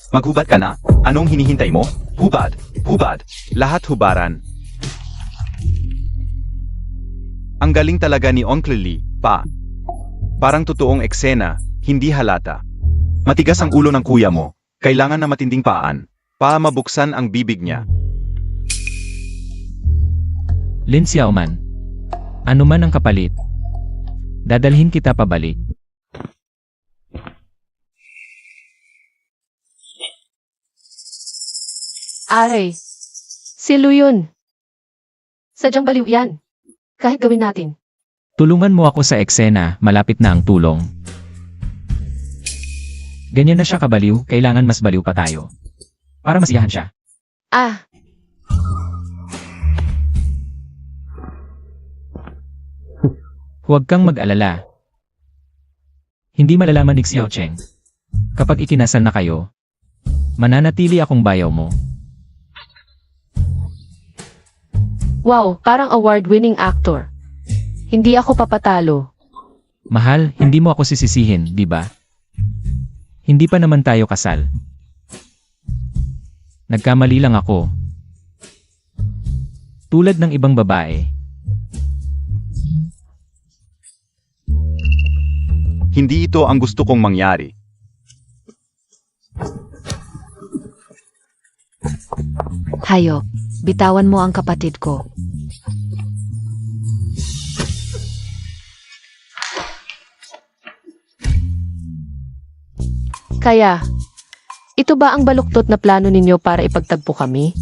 S1: Maghubad ka na. Anong hinihintay mo? Hubad! Hubad! Lahat hubaran. Ang galing talaga ni Uncle Lee, pa. Parang totoong eksena, hindi halata. Matigas ang ulo ng kuya mo. Kailangan na matinding paan. Pa mabuksan ang bibig niya.
S4: Lin Xiaoman. Ano man ang kapalit. Dadalhin kita pabalik.
S2: Aray, si Luyon. Sadyang baliw yan. Kahit gawin natin.
S4: Tulungan mo ako sa eksena, malapit na ang tulong. Ganyan na siya kabaliw, kailangan mas baliw pa tayo. Para masiyahan siya.
S2: Ah,
S4: Huwag kang mag-alala. Hindi malalaman ni Xiao Cheng. Kapag ikinasal na kayo, mananatili akong bayaw mo.
S2: wow, parang award-winning actor. Hindi ako papatalo.
S4: Mahal, hindi mo ako sisisihin, di ba? Hindi pa naman tayo kasal. Nagkamali lang ako. Tulad ng ibang babae.
S1: Hindi ito ang gusto kong mangyari.
S3: Hayop, bitawan mo ang kapatid ko.
S2: Kaya, ito ba ang baluktot na plano ninyo para ipagtagpo kami?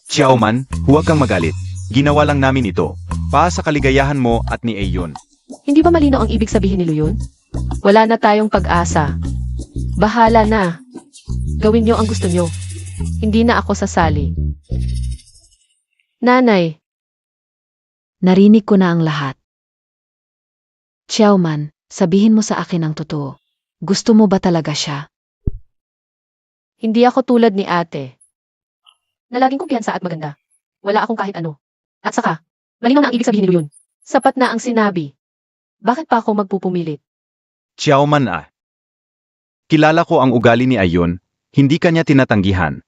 S1: Xiaoman, huwag kang magalit. Ginawa lang namin ito. Pa sa kaligayahan mo at ni Ayon.
S2: Hindi ba malinaw ang ibig sabihin ni Luyon? Wala na tayong pag-asa. Bahala na. Gawin niyo ang gusto niyo. Hindi na ako sasali. Nanay,
S3: Narinig ko na ang lahat. Xiaoman, sabihin mo sa akin ang totoo. Gusto mo ba talaga siya?
S2: hindi ako tulad ni ate. Na laging kumpiyansa at maganda. Wala akong kahit ano. At saka, malinaw na ang ibig sabihin ni Luyon. Sapat na ang sinabi. Bakit pa ako magpupumilit?
S1: Xiaoman ah. Kilala ko ang ugali ni Ayon, hindi kanya tinatanggihan.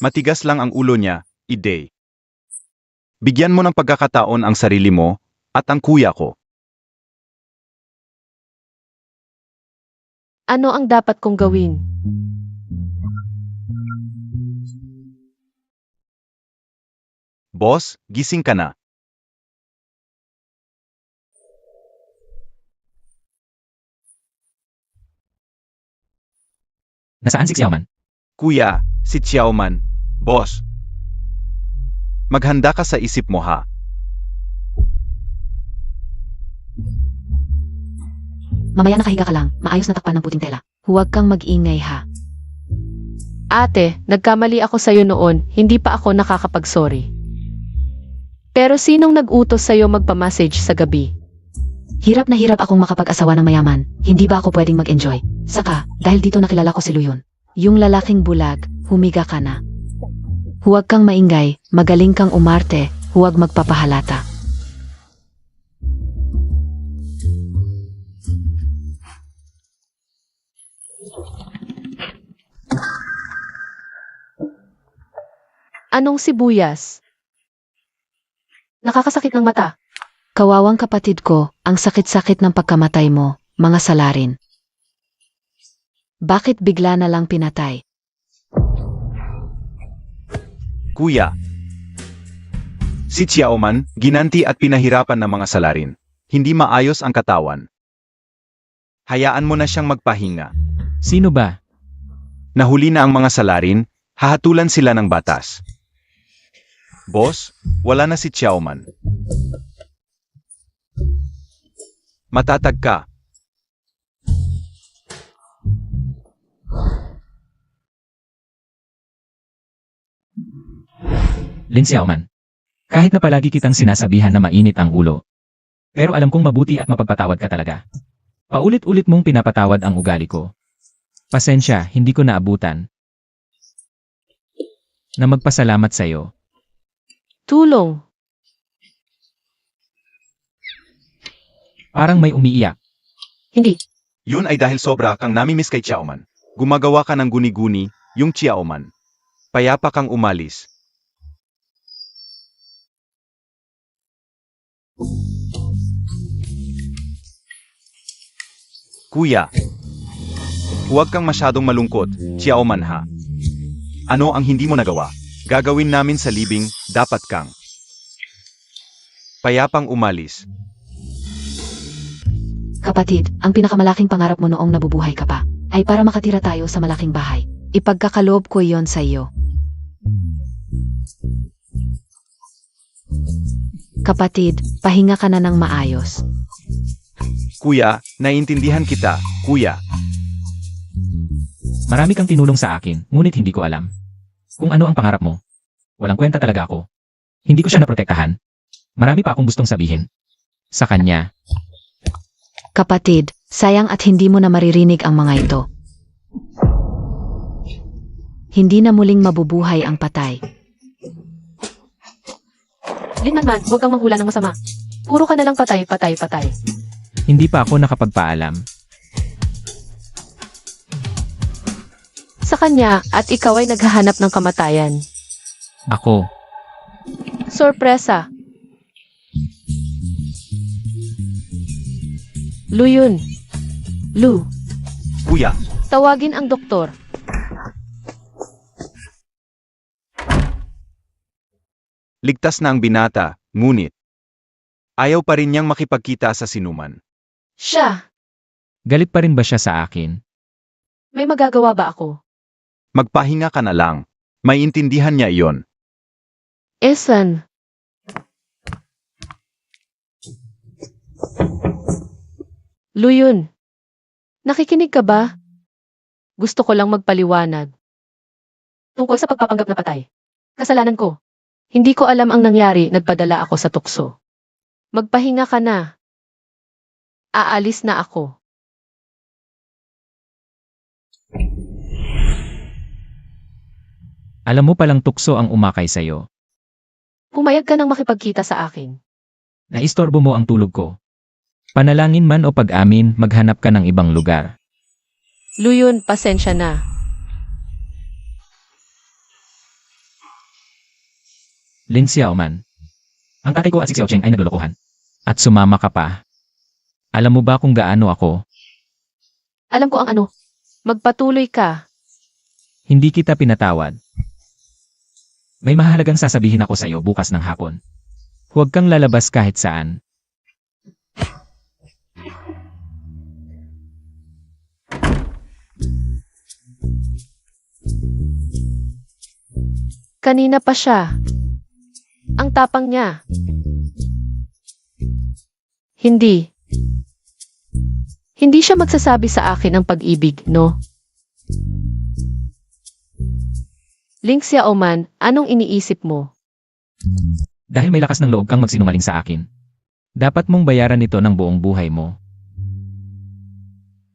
S1: Matigas lang ang ulo niya, Ide. Bigyan mo ng pagkakataon ang sarili mo, at ang kuya ko.
S2: Ano ang dapat kong gawin?
S1: Boss, gising ka na.
S4: Nasaan si Xiaoman?
S1: Kuya, si Xiaoman. Boss. Maghanda ka sa isip mo ha.
S3: Mamaya nakahiga ka lang, maayos na takpan ng puting tela. Huwag kang mag-ingay ha.
S2: Ate, nagkamali ako sa'yo noon, hindi pa ako nakakapag-sorry. Pero sinong nag-utos sa'yo magpa-message sa gabi?
S3: Hirap na hirap akong makapag-asawa ng mayaman. Hindi ba ako pwedeng mag-enjoy? Saka, dahil dito nakilala ko si Luyon. Yung lalaking bulag, humiga ka na. Huwag kang maingay, magaling kang umarte, huwag magpapahalata.
S2: Anong sibuyas? Nakakasakit ng mata.
S3: Kawawang kapatid ko, ang sakit-sakit ng pagkamatay mo, mga salarin. Bakit bigla na lang pinatay?
S1: Kuya. Si Xiaoman, ginanti at pinahirapan ng mga salarin. Hindi maayos ang katawan. Hayaan mo na siyang magpahinga.
S4: Sino ba?
S1: Nahuli na ang mga salarin, hahatulan sila ng batas. Boss, wala na si Xiaoman. Matatag ka.
S4: Lin Xiaoman. Kahit na palagi kitang sinasabihan na mainit ang ulo. Pero alam kong mabuti at mapagpatawad ka talaga. Paulit-ulit mong pinapatawad ang ugali ko. Pasensya, hindi ko naabutan. Na magpasalamat sa'yo.
S2: Tulong.
S4: Parang may umiiyak.
S2: Hindi.
S1: Yun ay dahil sobra kang namimiss kay Xiaoman. Gumagawa ka ng guni-guni, yung Xiaoman. Payapa kang umalis. Kuya, huwag kang masyadong malungkot, Xiaoman ha. Ano ang hindi mo nagawa? Gagawin namin sa libing, dapat kang payapang umalis.
S3: Kapatid, ang pinakamalaking pangarap mo noong nabubuhay ka pa ay para makatira tayo sa malaking bahay. Ipagkakaloob ko iyon sa iyo. Kapatid, pahinga ka na ng maayos.
S1: Kuya, naiintindihan kita, kuya.
S4: Marami kang tinulong sa akin, ngunit hindi ko alam. Kung ano ang pangarap mo. Walang kwenta talaga ako. Hindi ko siya naprotektahan. Marami pa akong gustong sabihin. Sa kanya.
S3: Kapatid, sayang at hindi mo na maririnig ang mga ito. Hindi na muling mabubuhay ang patay.
S2: Linmanman, huwag kang manghula ng masama. Puro ka na lang patay, patay, patay.
S4: Hindi pa ako nakapagpaalam.
S2: Sa kanya, at ikaw ay naghahanap ng kamatayan.
S4: Ako.
S2: Sorpresa. Lu yun. Lu,
S1: Kuya,
S2: tawagin ang doktor.
S1: ligtas na ang binata, ngunit ayaw pa rin niyang makipagkita sa sinuman.
S2: Siya,
S4: Galit pa rin ba siya sa akin?
S2: may magagawa ba ako?
S1: Magpahinga ka na lang. May intindihan niya iyon.
S2: Esan. Lu yun. Nakikinig ka ba? Gusto ko lang magpaliwanag. Tungkol sa pagpapanggap na patay. Kasalanan ko. Hindi ko alam ang nangyari, nagpadala ako sa tukso. Magpahinga ka na. Aalis na ako.
S4: Alam mo palang tukso ang umakay sa'yo.
S2: Pumayag ka nang makipagkita sa akin.
S4: Naistorbo mo ang tulog ko. Panalangin man o pag-amin, maghanap ka ng ibang lugar.
S2: Lu yun, pasensya na.
S4: Lin Xiaoman. Ang tatay ko at si Xiao Cheng ay naglolokohan. At sumama ka pa. Alam mo ba kung gaano ako?
S2: Alam ko ang ano. Magpatuloy ka.
S4: Hindi kita pinatawad. May mahalagang sasabihin ako sa iyo bukas ng hapon. Huwag kang lalabas kahit saan.
S2: Kanina pa siya. Ang tapang niya. Hindi. Hindi siya magsasabi sa akin ng pag-ibig, no? Ling Xiaoman, anong iniisip mo?
S4: Dahil may lakas ng loob kang magsinungaling sa akin. Dapat mong bayaran ito ng buong buhay mo.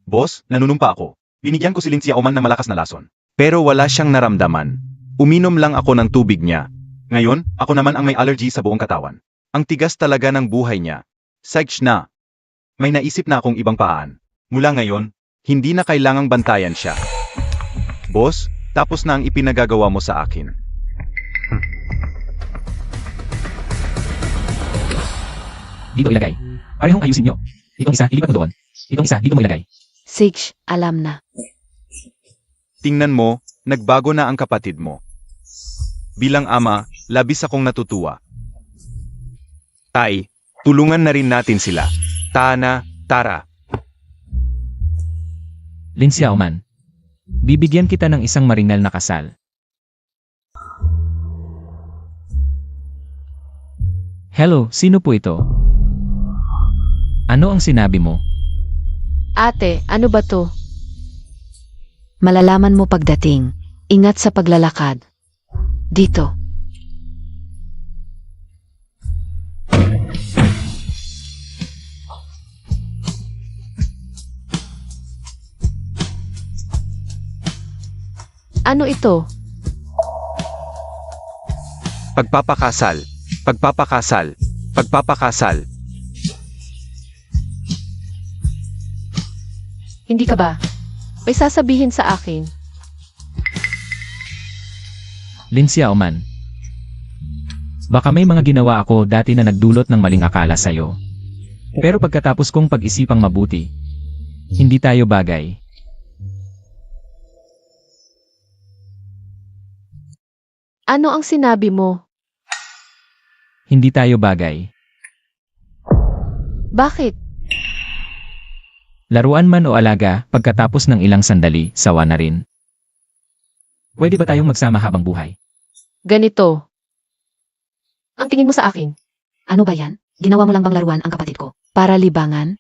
S1: Boss, nanunumpa ako. Binigyan ko si Lin Xiaoman ng malakas na lason. Pero wala siyang naramdaman. Uminom lang ako ng tubig niya. Ngayon, ako naman ang may allergy sa buong katawan. Ang tigas talaga ng buhay niya. Psych na. May naisip na akong ibang paan. Mula ngayon, hindi na kailangang bantayan siya. Boss, tapos na ang ipinagagawa mo sa akin.
S4: Dito ilagay. Parehong ayusin nyo. Itong isa, ilipat mo doon. Itong isa, dito mo ilagay.
S3: Sige, alam na.
S1: Tingnan mo, nagbago na ang kapatid mo. Bilang ama, labis akong natutuwa. Tay, tulungan na rin natin sila. Tana, tara.
S4: Lin Xiaoman. Bibigyan kita ng isang maringal na kasal. Hello, sino po ito? Ano ang sinabi mo?
S2: Ate, ano ba to?
S3: Malalaman mo pagdating. Ingat sa paglalakad. Dito.
S2: Ano ito?
S1: Pagpapakasal. Pagpapakasal. Pagpapakasal.
S2: Hindi ka ba? May sasabihin sa akin.
S4: Lin Xiaoman. Baka may mga ginawa ako dati na nagdulot ng maling akala sa'yo. Pero pagkatapos kong pag-isipang mabuti, hindi tayo bagay.
S2: Ano ang sinabi mo?
S4: Hindi tayo bagay.
S2: Bakit?
S4: Laruan man o alaga, pagkatapos ng ilang sandali, sawa na rin. Pwede ba tayong magsama habang buhay?
S2: Ganito. Ang tingin mo sa akin?
S3: Ano ba yan? Ginawa mo lang bang laruan ang kapatid ko? Para libangan?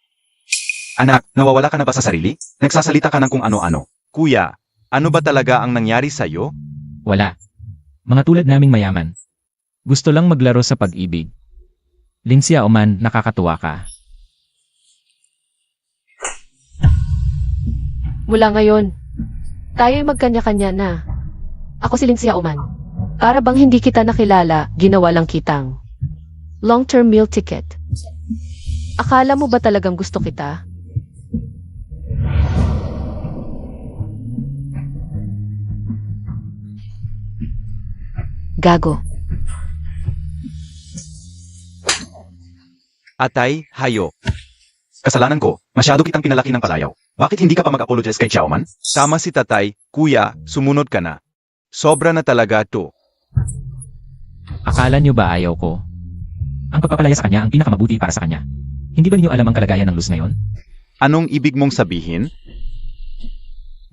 S1: Anak, nawawala ka na ba sa sarili? Nagsasalita ka ng kung ano-ano. Kuya, ano ba talaga ang nangyari sa'yo?
S4: Wala. Mga tulad naming mayaman. Gusto lang maglaro sa pag-ibig. Lin Xiaoman, nakakatuwa ka.
S2: Mula ngayon, tayo'y magkanya-kanya na. Ako si Lin Xiaoman. Para bang hindi kita nakilala, ginawa lang kitang long-term meal ticket. Akala mo ba talagang gusto kita?
S3: Gago.
S1: Atay, hayo. Kasalanan ko, masyado kitang pinalaki ng palayaw. Bakit hindi ka pa mag-apologize kay Xiaoman? Tama si tatay, kuya, sumunod ka na. Sobra na talaga to.
S4: Akala niyo ba ayaw ko? Ang pagpapalaya sa kanya ang pinakamabuti para sa kanya. Hindi ba niyo alam ang kalagayan ng Luz ngayon?
S1: Anong ibig mong sabihin?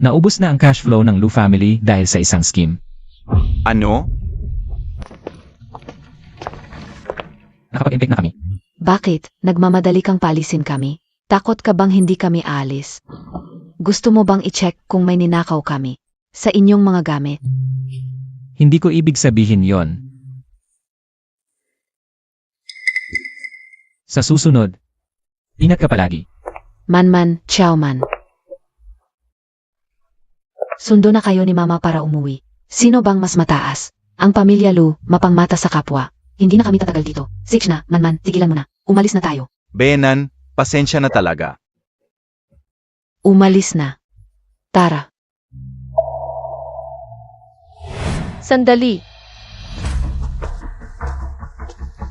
S4: Naubos na ang cash flow ng Lu family dahil sa isang scheme.
S1: Ano?
S4: Nakapag-impact na kami.
S3: Bakit? Nagmamadali kang palisin kami? Takot ka bang hindi kami alis? Gusto mo bang i-check kung may ninakaw kami sa inyong mga gamit?
S4: Hindi ko ibig sabihin yon. Sa susunod, ingat ka palagi.
S3: Manman, Xiaoman. Sundo na kayo ni Mama para umuwi. Sino bang mas mataas? Ang pamilya Lu, mapangmata sa kapwa. Hindi na kami tatagal dito. Six na, Manman, tigilan mo na. Umalis na tayo.
S1: Benan, pasensya na talaga.
S3: Umalis na. Tara.
S2: Sandali.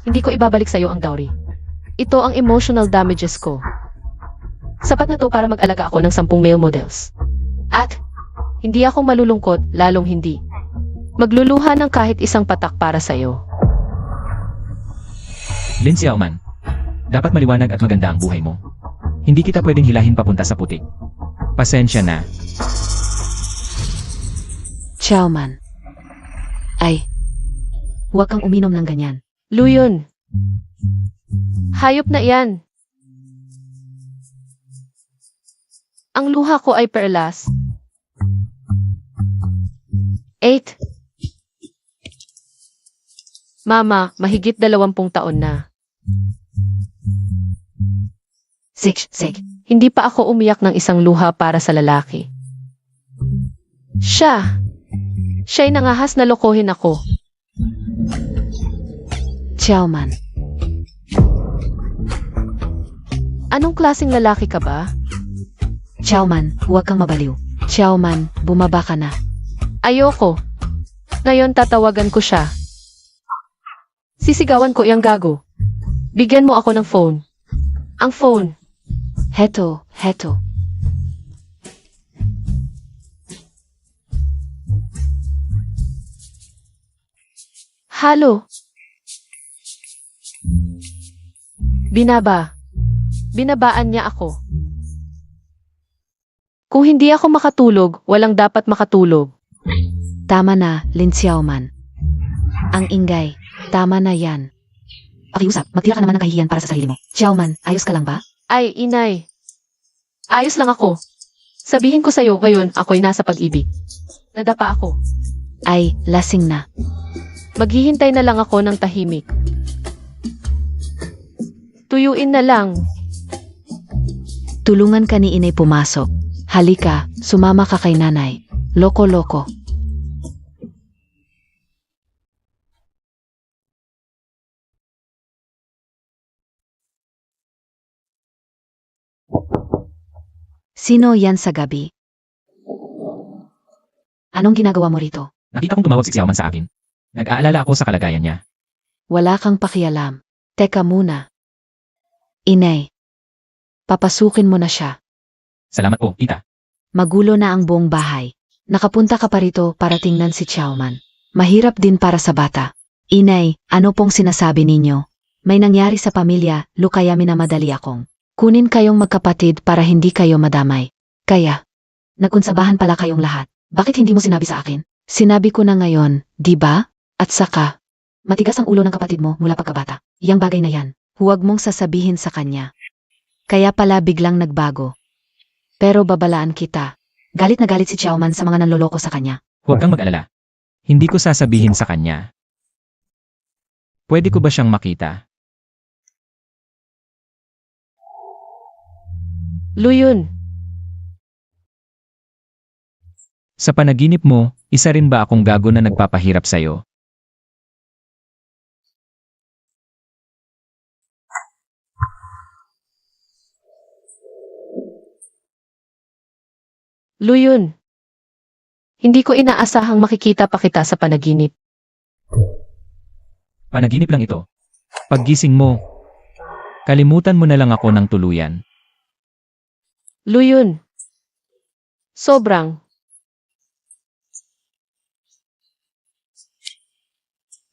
S2: Hindi ko ibabalik sa'yo ang dowry. Ito ang emotional damages ko. Sapat na to para mag-alaga ako ng 10 male models. At, hindi ako malulungkot, lalong hindi. Magluluha ng kahit isang patak para sa'yo.
S4: Lin Xiaoman, dapat maliwanag at maganda ang buhay mo. Hindi kita pwedeng hilahin papunta sa putik. Pasensya na.
S3: Xiaoman. Ay. Huwag kang uminom ng ganyan.
S2: Luyon. Hayop na iyan. Ang luha ko ay perlas. 8. Mama, mahigit 20 taon na.
S3: Six.
S2: Hindi pa ako umiyak ng isang luha para sa lalaki. Siya'y nangahas na lokohin ako.
S3: Xiaoman.
S2: Anong klaseng lalaki ka ba?
S3: Xiaoman, huwag kang mabaliw. Xiaoman, bumaba ka na.
S2: Ayoko. Ngayon tatawagan ko siya. Sisigawan ko iyang gago. Bigyan mo ako ng phone. Ang phone.
S3: Heto.
S2: Halo. Binabaan niya ako. Kung hindi ako makatulog, walang dapat makatulog.
S3: Tama na, Lin Xiaoman. Ang ingay. Tama na yan. Pakiusap, magtira ka naman ng kahihiyan para sa sarili mo. Xiaoman, ayos ka lang ba?
S2: Ay, inay. Ayos lang ako. Sabihin ko sa'yo, ngayon ako'y nasa pag-ibig. Nadapa ako.
S3: Ay, lasing na.
S2: Maghihintay na lang ako ng tahimik. Tuyuin na lang.
S3: Tulungan ka ni inay pumasok. Halika, sumama ka kay nanay. Loko-loko. Sino yan sa gabi? Anong ginagawa mo rito?
S4: Nakita kong tumawag si Xiaoman sa akin. Nag-aalala ako sa kalagayan niya.
S3: Wala kang pakialam. Teka muna. Inay. Papasukin mo na siya.
S4: Salamat po, tita.
S3: Magulo na ang buong bahay. Nakapunta ka pa rito para tingnan si Xiaoman. Mahirap din para sa bata. Inay, ano pong sinasabi ninyo? May nangyari sa pamilya, kaya minamadali akong kunin kayong magkapatid para hindi kayo madamay. Kaya, nag-unsabahan pala kayong lahat. Bakit hindi mo sinabi sa akin? Sinabi ko na ngayon, di ba? At saka, matigas ang ulo ng kapatid mo mula pagkabata. Yang bagay na yan, huwag mong sasabihin sa kanya. Kaya pala biglang nagbago. Pero babalaan kita. Galit na galit si Xiaoman sa mga nanloloko sa kanya.
S4: Huwag kang mag-alala. Hindi ko sasabihin sa kanya. Pwede ko ba siyang makita?
S2: Luyun,
S4: Sa panaginip mo, isa rin ba akong gago na nagpapahirap sa'yo?
S2: Luyun. Hindi ko inaasahang makikita pa kita sa panaginip.
S4: Panaginip lang ito. Paggising mo, kalimutan mo na lang ako ng tuluyan.
S2: Luyun. Sobrang.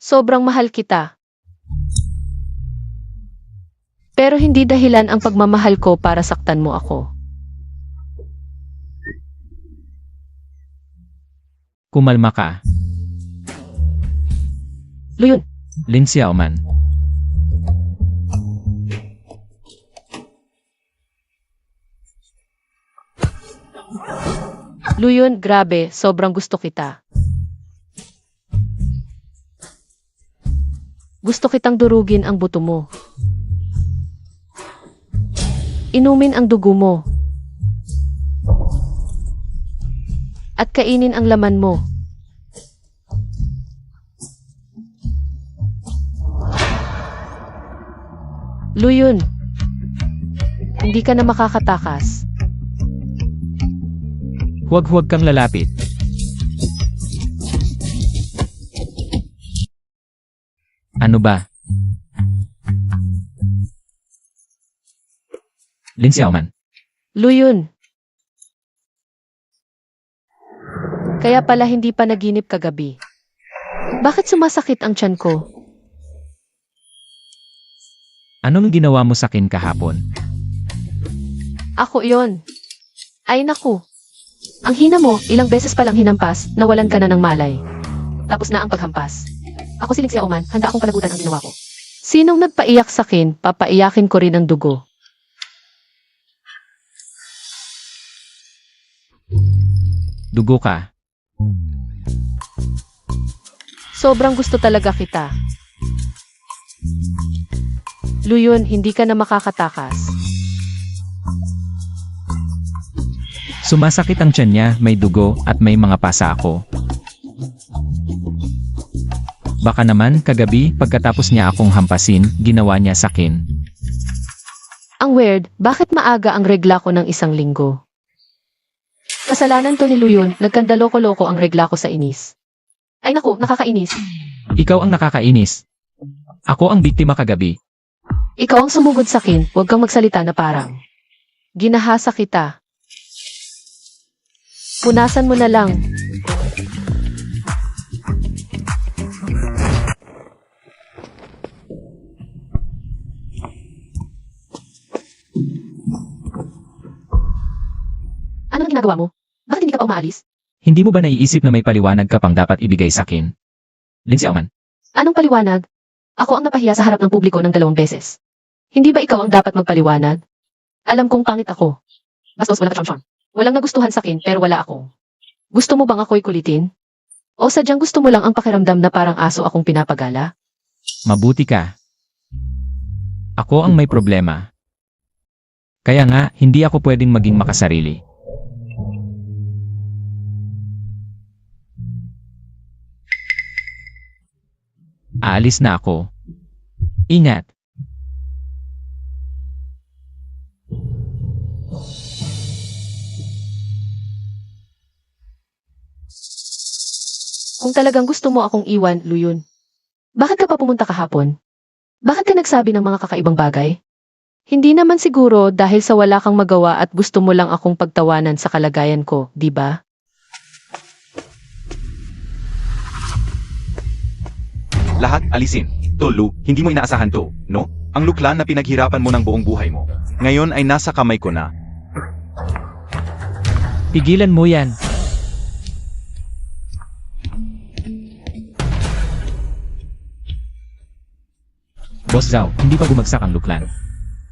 S2: Sobrang mahal kita. Pero hindi dahilan ang pagmamahal ko para saktan mo ako.
S4: Kumalma ka,
S2: Luyun.
S4: Lin Xiaoman.
S2: Luyun, grabe, sobrang gusto kita. Gusto kitang durugin ang buto mo. Inumin ang dugo mo. At kainin ang laman mo. Luyun. Hindi ka na makakatakas.
S4: Huwag kang lalapit. Ano ba? Lin Xiaoman.
S2: Luyun. Kaya pala hindi pa naginip kagabi. Bakit sumasakit ang tiyan ko?
S4: Anong ginawa mo sa akin kahapon?
S2: Ako yon. Ay naku. Ang hina mo, ilang beses palang hinampas, nawalan ka na ng malay. Tapos na ang paghampas. Ako si Lin Xiaoman, handa akong palagutan ang ginawa ko. Sinong nagpaiyak sa akin, papaiyakin ko rin ang dugo.
S4: Dugo ka.
S2: Sobrang gusto talaga kita. Luyun, hindi ka na makakatakas.
S4: Sumasakit ang tiyan niya, may dugo at may mga pasa ako. Baka naman kagabi pagkatapos niya akong hampasin, ginawa niya sa akin.
S2: Ang weird, bakit maaga ang regla ko ng 1 linggo? Kasalanan to ni Luyun, nagkandaloko-loko ang regla ko sa inis. Ay naku, nakakainis.
S4: Ikaw ang nakakainis. Ako ang biktima kagabi.
S2: Ikaw ang sumugod sa akin, huwag kang magsalita na parang. Ginahasa kita. Punasan mo na lang. Anong ginagawa mo? Bakit hindi ka pa umaalis?
S4: Hindi mo ba naiisip na may paliwanag ka pang dapat ibigay sa akin? Lin Xiaoman.
S2: Anong paliwanag? Ako ang napahiya sa harap ng publiko ng 2 beses. Hindi ba ikaw ang dapat magpaliwanag? Alam kong pangit ako. Bastos, wala ka charm. Walang nagustuhan sa akin pero wala ako. Gusto mo bang ako'y kulitin? O sadyang gusto mo lang ang pakiramdam na parang aso akong pinapagala?
S4: Mabuti ka. Ako ang may problema. Kaya nga, hindi ako pwedeng maging makasarili. Aalis na ako. Ingat.
S2: Kung talagang gusto mo akong iwan, Luyun. Bakit ka pa pumunta kahapon? Bakit ka nagsabi ng mga kakaibang bagay? Hindi naman siguro dahil sa wala kang magawa at gusto mo lang akong pagtawanan sa kalagayan ko, di ba?
S1: Lahat alisin. Tolu, hindi mo inaasahan to, no? Ang luklan na pinaghirapan mo ng buong buhay mo. Ngayon ay nasa kamay ko na.
S4: Pigilan mo yan. Boss Zhao, hindi pa bumagsak ang luklan.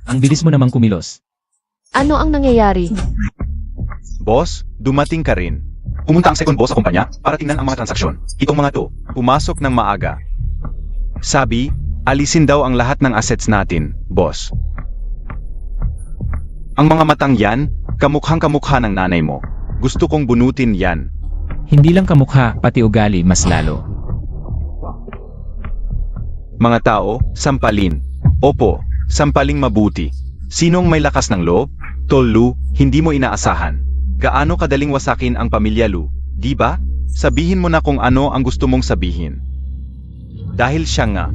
S4: Ang bilis mo namang kumilos.
S2: Ano ang nangyayari?
S1: Boss, dumating ka rin. Pumunta ang second boss sa kumpanya para tingnan ang mga transaksyon. Itong mga to, pumasok ng maaga. Sabi, alisin daw ang lahat ng assets natin, boss. Ang mga matang yan, kamukhang-kamukha ng nanay mo. Gusto kong bunutin yan.
S4: Hindi lang kamukha, pati ugali mas lalo.
S1: Mga tao, sampalin. Opo, sampaling mabuti. Sinong may lakas ng loob? Tol Lu, hindi mo inaasahan. Gaano kadaling wasakin ang pamilya Lu, di ba? Sabihin mo na kung ano ang gusto mong sabihin. Dahil siya nga.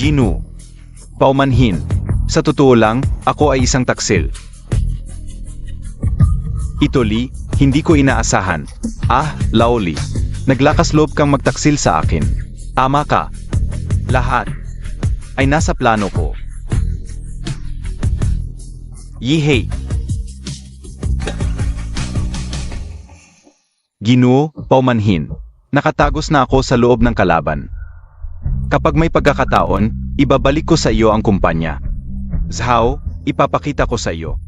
S1: Ginu. Paumanhin. Sa totoo lang, ako ay isang taksil. Itoli, hindi ko inaasahan. Ah, Laoli. Naglakas loob kang magtaksil sa akin. Ama ka. Lahat ay nasa plano ko. Yihey. Ginoo, paumanhin. Nakatagos na ako sa loob ng kalaban. Kapag may pagkakataon, ibabalik ko sa iyo ang kumpanya. Zhao, ipapakita ko sa iyo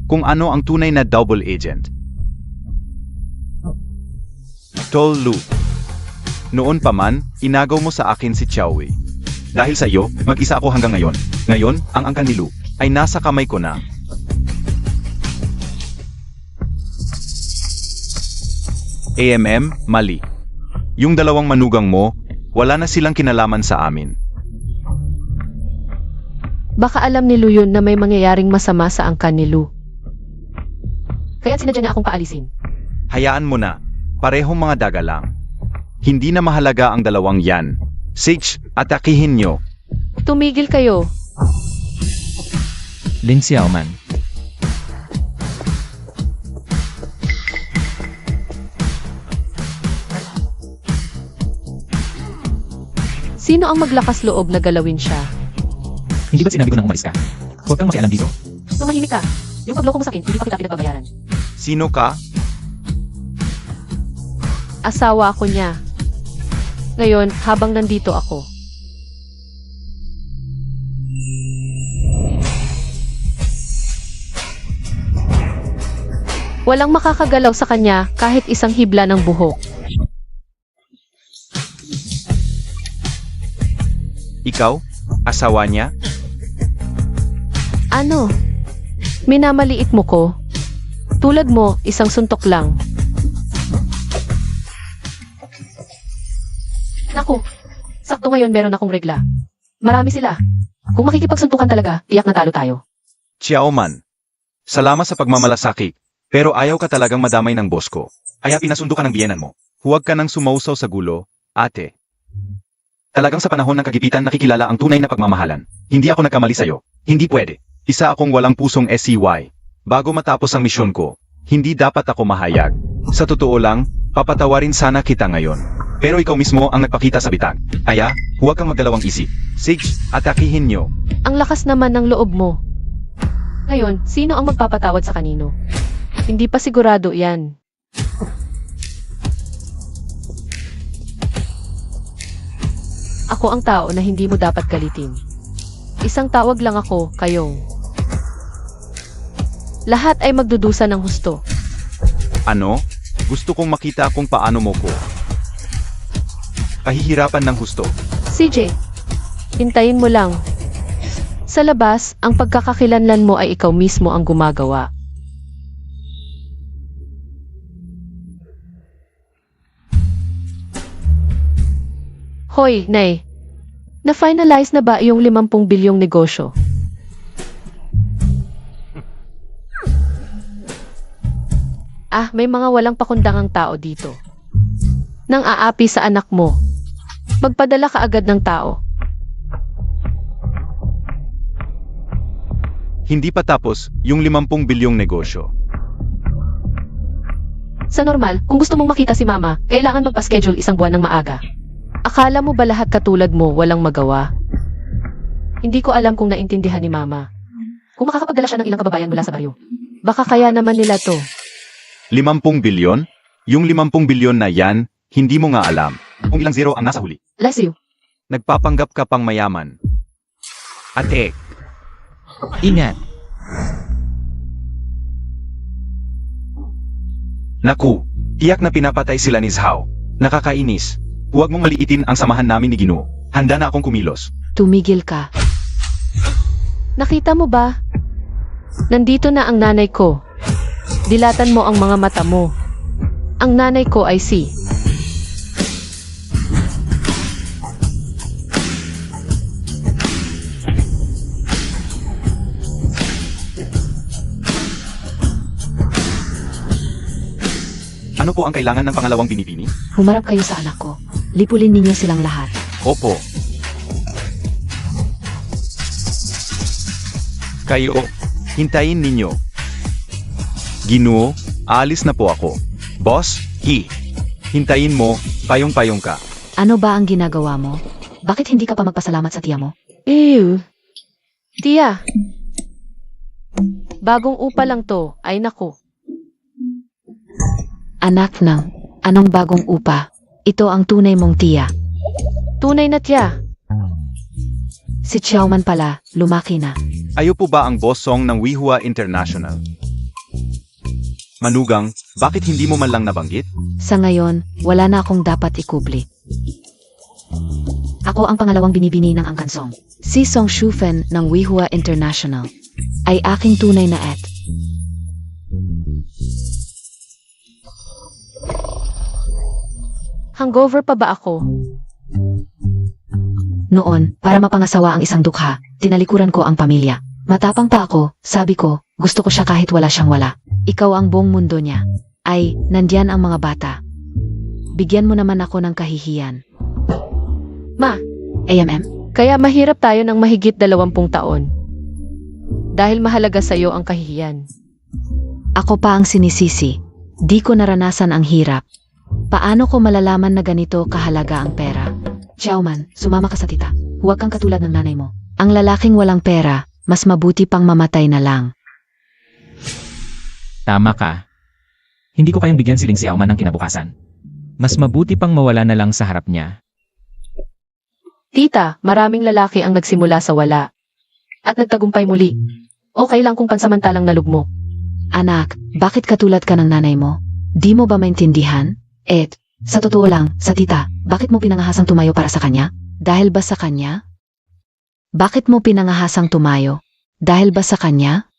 S1: kung ano ang tunay na double agent. Tol Lu. Noon pa man, inagaw mo sa akin si Xiao Wei. Dahil sa iyo, mag-isa ako hanggang ngayon. Ngayon, ang angkan ni Lu ay nasa kamay ko na. Mali. Yung dalawang manugang mo, wala na silang kinalaman sa amin.
S2: Baka alam ni Luyun na may mangyayaring masama sa angkan ni Lu. Kaya sinadya niya akong paalisin.
S1: Hayaan mo na, parehong mga daga lang. Hindi na mahalaga ang dalawang yan. Sage, atakihin nyo.
S2: Tumigil kayo.
S4: Lin Xiaoman.
S2: Sino ang maglakas loob na galawin siya?
S4: Hindi ba sinabi ko nang umalis ka? Huwag kang makialam dito.
S2: Tumahimik ka. Yung pagloko mo sa akin, hindi pa kita pinagbabayaran.
S1: Sino ka?
S2: Asawa ako niya. Ngayon, habang nandito ako. Walang makakagalaw sa kanya kahit isang hibla ng buhok.
S1: Ikaw? Asawa niya?
S2: Ano? Minamaliit mo ko? Tulad mo, isang suntok lang. Naku, sakto ngayon meron akong regla. Marami sila. Kung makikipagsuntukan talaga, tiyak na talo tayo.
S1: Xiaoman. Salamat sa pagmamalasakit, pero ayaw ka talagang madamay ng boss ko. Kaya pinasundo ka ng biyenan mo. Huwag ka nang sumausaw sa gulo, ate. Talagang sa panahon ng kagipitan nakikilala ang tunay na pagmamahalan. Hindi ako nagkamali sa'yo. Hindi pwede. Isa akong walang pusong SCY. Bago matapos ang misyon ko, hindi dapat ako mahayag. Sa totoo lang, papatawarin sana kita ngayon. Pero ikaw mismo ang nagpakita sa bitag. Kaya, huwag kang magdalawang isip. Sage, atakihin nyo.
S2: Ang lakas naman ng loob mo. Ngayon, sino ang magpapatawad sa kanino? Hindi pa sigurado yan. Ako ang tao na hindi mo dapat galitin. Isang tawag lang ako, kayong. Lahat ay magdudusa ng husto.
S1: Ano? Gusto kong makita kung paano mo ko. Kahihirapan ng husto.
S2: CJ, hintayin mo lang. Sa labas, ang pagkakakilanlan mo ay ikaw mismo ang gumagawa. Hoy, Nay. Na-finalize na ba yung 50 bilyong negosyo? May mga walang pakundangang tao dito. Nang aapi sa anak mo. Magpadala ka agad ng tao.
S1: Hindi pa tapos yung 50 bilyong negosyo.
S2: Sa normal, kung gusto mong makita si Mama, kailangan magpa-schedule isang buwan ng maaga. Akala mo ba lahat katulad mo walang magawa? Hindi ko alam kung naintindihan ni Mama. Kung makakapagdala siya ng ilang kababayan mula sa baryo. Baka kaya naman nila to.
S1: 50 bilyon? Yung 50 bilyon na yan, hindi mo nga alam kung ilang zero ang nasa huli.
S2: Bless you.
S1: Nagpapanggap ka pang mayaman. Ate,
S4: Ingat!
S1: naku, tiyak na pinapatay sila ni Zhao. Nakakainis. Huwag mong maliitin ang samahan namin ni Ginoo. Handa na akong kumilos.
S3: Tumigil ka.
S2: Nakita mo ba? Nandito na ang nanay ko. Dilatan mo ang mga mata mo. Ang nanay ko ay si...
S1: Ano po ang kailangan ng pangalawang binibini?
S3: Humarap kayo sa anak ko. Lipulin ninyo silang lahat.
S1: Opo. Kayo, hintayin ninyo. Ginoo, aalis na po ako. Boss, hintayin mo, payong-payong ka.
S3: Ano ba ang ginagawa mo? Bakit hindi ka pa magpasalamat sa tiya mo?
S2: Ew. Tiya. Bagong upa lang to. Ay naku.
S3: Anak ng, anong bagong upa? Ito ang tunay mong tiya.
S2: Tunay na tiya.
S3: Si Xiaoman pala, lumaki na.
S1: Ayo po ba ang boss song ng Wihua International? Manugang, bakit hindi mo man lang nabanggit?
S3: Sa ngayon, wala na akong dapat ikubli. Ako ang pangalawang binibini ng angkansong. Si Song Shufen ng Wihua International ay aking tunay na et.
S2: Hangover pa ba ako?
S3: Noon, para mapangasawa ang isang dukha, tinalikuran ko ang pamilya. Matapang pa ako, sabi ko, gusto ko siya kahit wala siyang wala. Ikaw ang buong mundo niya. Ay, nandyan ang mga bata. Bigyan mo naman ako ng kahihiyan.
S2: Ma,
S3: AMM?
S2: kaya mahirap tayo ng mahigit 20 taon. Dahil mahalaga sa'yo ang kahihiyan.
S3: Ako pa ang sinisisi. Di ko naranasan ang hirap. Paano ko malalaman na ganito kahalaga ang pera? Xiaoman, sumama ka sa tita. Huwag kang katulad ng nanay mo. Ang lalaking walang pera, mas mabuti pang mamatay na lang.
S4: Tama ka. Hindi ko kayang bigyan siling si Auman ng kinabukasan. Mas mabuti pang mawala na lang sa harap niya.
S2: Tita, maraming lalaki ang nagsimula sa wala. At nagtagumpay muli. Okay lang kung pansamantalang nalugmo.
S3: Anak, bakit katulad ka ng nanay mo? Di mo ba maintindihan? Sa totoo lang, sa tita, bakit mo pinangahasang tumayo para sa kanya? Dahil ba sa kanya? Bakit mo pinangahasang tumayo? Dahil ba sa kanya?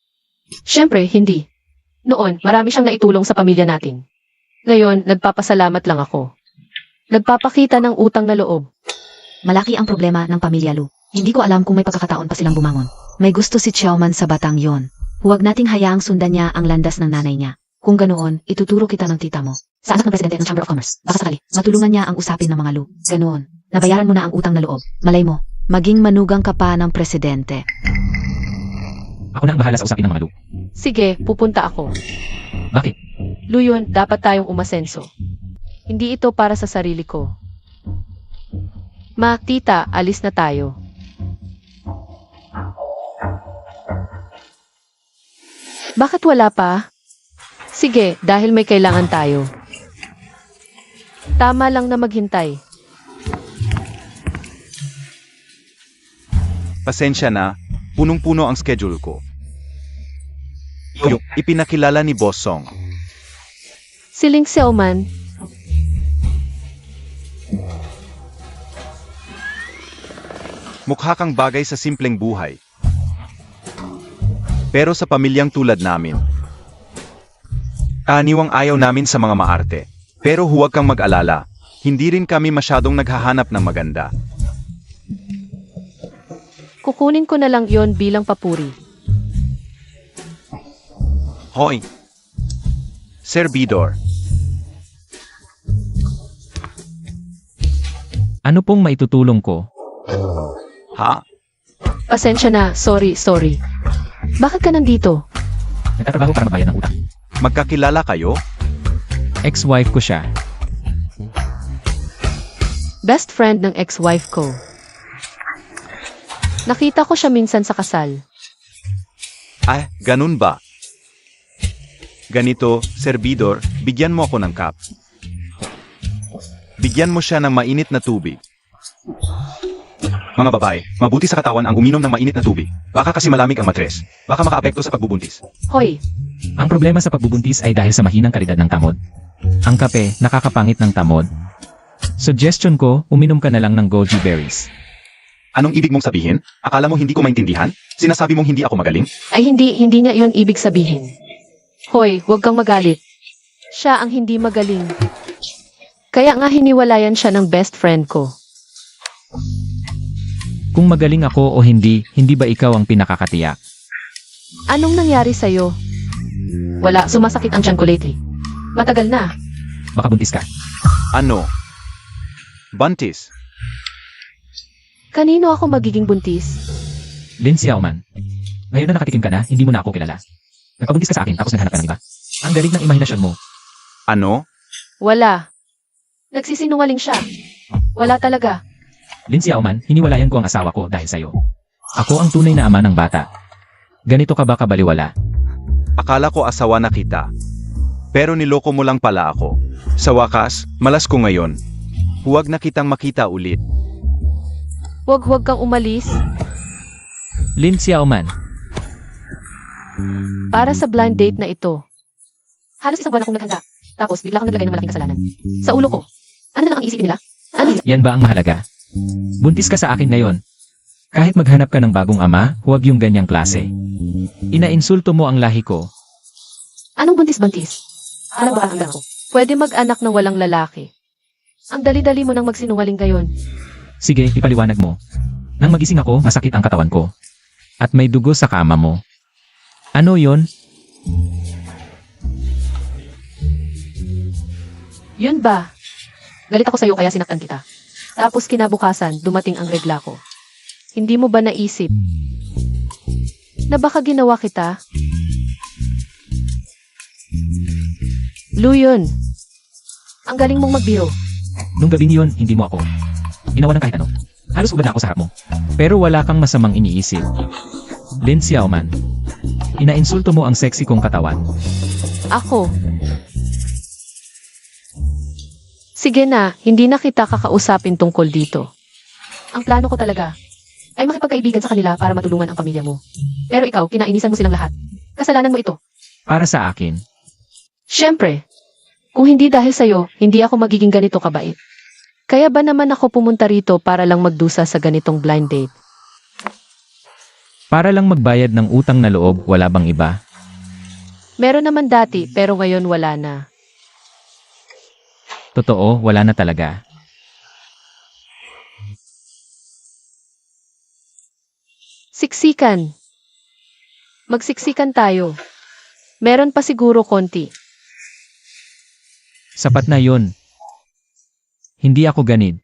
S2: Siyempre, hindi. Noon, marami siyang naitulong sa pamilya natin. Ngayon, nagpapasalamat lang ako. Nagpapakita ng utang na loob.
S3: Malaki ang problema ng pamilya Lu. Hindi ko alam kung may pagkakataon pa silang bumangon. May gusto si Xiaoman sa batang yon. Huwag nating hayaang sundan niya ang landas ng nanay niya. Kung ganoon, ituturo kita ng tita mo. Sa anak ng presidente ng Chamber of Commerce. Baka sakali, matulungan niya ang usapin ng mga Lu. Ganoon. Nabayaran mo na ang utang na loob. Malay mo, maging manugang ka pa ng presidente.
S4: Ako na ang bahala sa usapin ng mga Lu.
S2: Sige, pupunta ako.
S4: Bakit?
S2: Luyon, dapat tayong umasenso. Hindi ito para sa sarili ko. Ma, tita, alis na tayo. Bakit wala pa? Sige, dahil may kailangan tayo. Tama lang na maghintay.
S1: Pasensya na, punong-puno ang schedule ko. Ipinakilala ni Boss Song.
S2: Siling Xiaoman.
S1: Mukha kang bagay sa simpleng buhay. Pero sa pamilyang tulad namin, aniwang ayaw namin sa mga maarte. Pero huwag kang mag-alala. Hindi rin kami masyadong naghahanap ng maganda.
S2: Kukunin ko na lang yon bilang papuri.
S1: Hoy! Servidor,
S4: Ano pong maitutulong ko?
S1: ha?
S2: Pasensya na, sorry. Bakit ka nandito?
S4: Nagtatrabaho para magbayad ng utang.
S1: Magkakilala kayo?
S4: Ex-wife ko siya.
S2: Best friend ng ex-wife ko. Nakita ko siya minsan sa kasal.
S1: Ah, ganun ba? Ganito, servidor, bigyan mo ako ng cup. Bigyan mo siya ng mainit na tubig. Mga babae, mabuti sa katawan ang uminom ng mainit na tubig. Baka kasi malamig ang matres. Baka makaapekto sa pagbubuntis.
S2: Hoy,
S4: Ang problema sa pagbubuntis ay dahil sa mahinang kalidad ng tamod. Ang kape, nakakapangit ng tamod. Suggestion ko, uminom ka na lang ng goji berries.
S1: Anong ibig mong sabihin? Akala mo hindi ko maintindihan? Sinasabi mong hindi ako magaling?
S2: ay hindi niya yon ibig sabihin. Hoy, huwag kang magalit. Siya ang hindi magaling. Kaya nga hiniwalayan siya ng best friend ko.
S4: Kung magaling ako o hindi, hindi ba ikaw ang pinakakatiyak?
S2: Anong nangyari sa'yo? Wala, sumasakit ang tiyan ko lately. Matagal na.
S4: Baka buntis ka.
S1: Ano? Buntis?
S2: Kanino ako magiging buntis?
S4: Lin Xiaoman. Ngayon na nakatikim ka na, hindi mo na ako kilala. Nagpabuntis ka sa akin tapos naghanap ka ng iba. Ang galing ng imahinasyon mo.
S1: Ano?
S2: Wala. Nagsisinungaling siya. Wala talaga.
S4: Lin Xiaoman, hiniwalayan ko ang asawa ko dahil sa'yo. Ako ang tunay na ama ng bata. Ganito ka ba kabaliwala?
S1: Akala ko asawa na kita. Pero niloko mo lang pala ako. Sa wakas, malas ko ngayon. Huwag na kitang makita ulit.
S2: Huwag kang umalis.
S4: Lin Xiaoman,
S2: Para sa blind date na ito. Halos isang buwan akong naghanda. Tapos bigla kang naglagay ng malaking kasalanan. Sa ulo ko. Ano na lang ang iisipin nila? Ano?
S4: yan ba ang mahalaga? Buntis ka sa akin ngayon. Kahit maghanap ka ng bagong ama, huwag yung ganyang klase. Inainsulto mo ang lahi ko.
S2: Anong buntis-buntis? Alam ba ang ko? Pwede mag-anak ng walang lalaki. Ang dali-dali mo nang magsinungaling ngayon.
S4: Sige, ipaliwanag mo. Nang magising ako, masakit ang katawan ko. At may dugo sa kama mo. Ano yon?
S2: Yun ba? Galit ako sa'yo kaya sinaktan kita. Tapos kinabukasan, dumating ang regla ko. Hindi mo ba naisip na baka ginawa kita? Lu yun. Ang galing mong magbiro.
S4: Nung gabing yun, hindi mo ako. Ginawa ng kahit ano. Halos ubad na ako sa harap mo. Pero wala kang masamang iniisip. Lin Xiaoman. Inainsulto mo ang sexy kong katawan.
S2: Ako. Sige na, hindi na kita kakausapin tungkol dito. Ang plano ko talaga ay makipagkaibigan sa kanila para matulungan ang pamilya mo. Pero ikaw, kinainisan mo silang lahat. Kasalanan mo ito.
S4: Para sa akin.
S2: Siyempre, kung hindi dahil sa'yo, hindi ako magiging ganito kabait. Kaya ba naman ako pumunta rito para lang magdusa sa ganitong blind date?
S4: Para lang magbayad ng utang na loob, wala bang iba?
S2: Meron naman dati, pero ngayon wala na.
S4: Totoo, wala na talaga.
S2: Siksikan. Magsiksikan tayo. Meron pa siguro konti.
S4: Sapat na yun. Hindi ako ganid.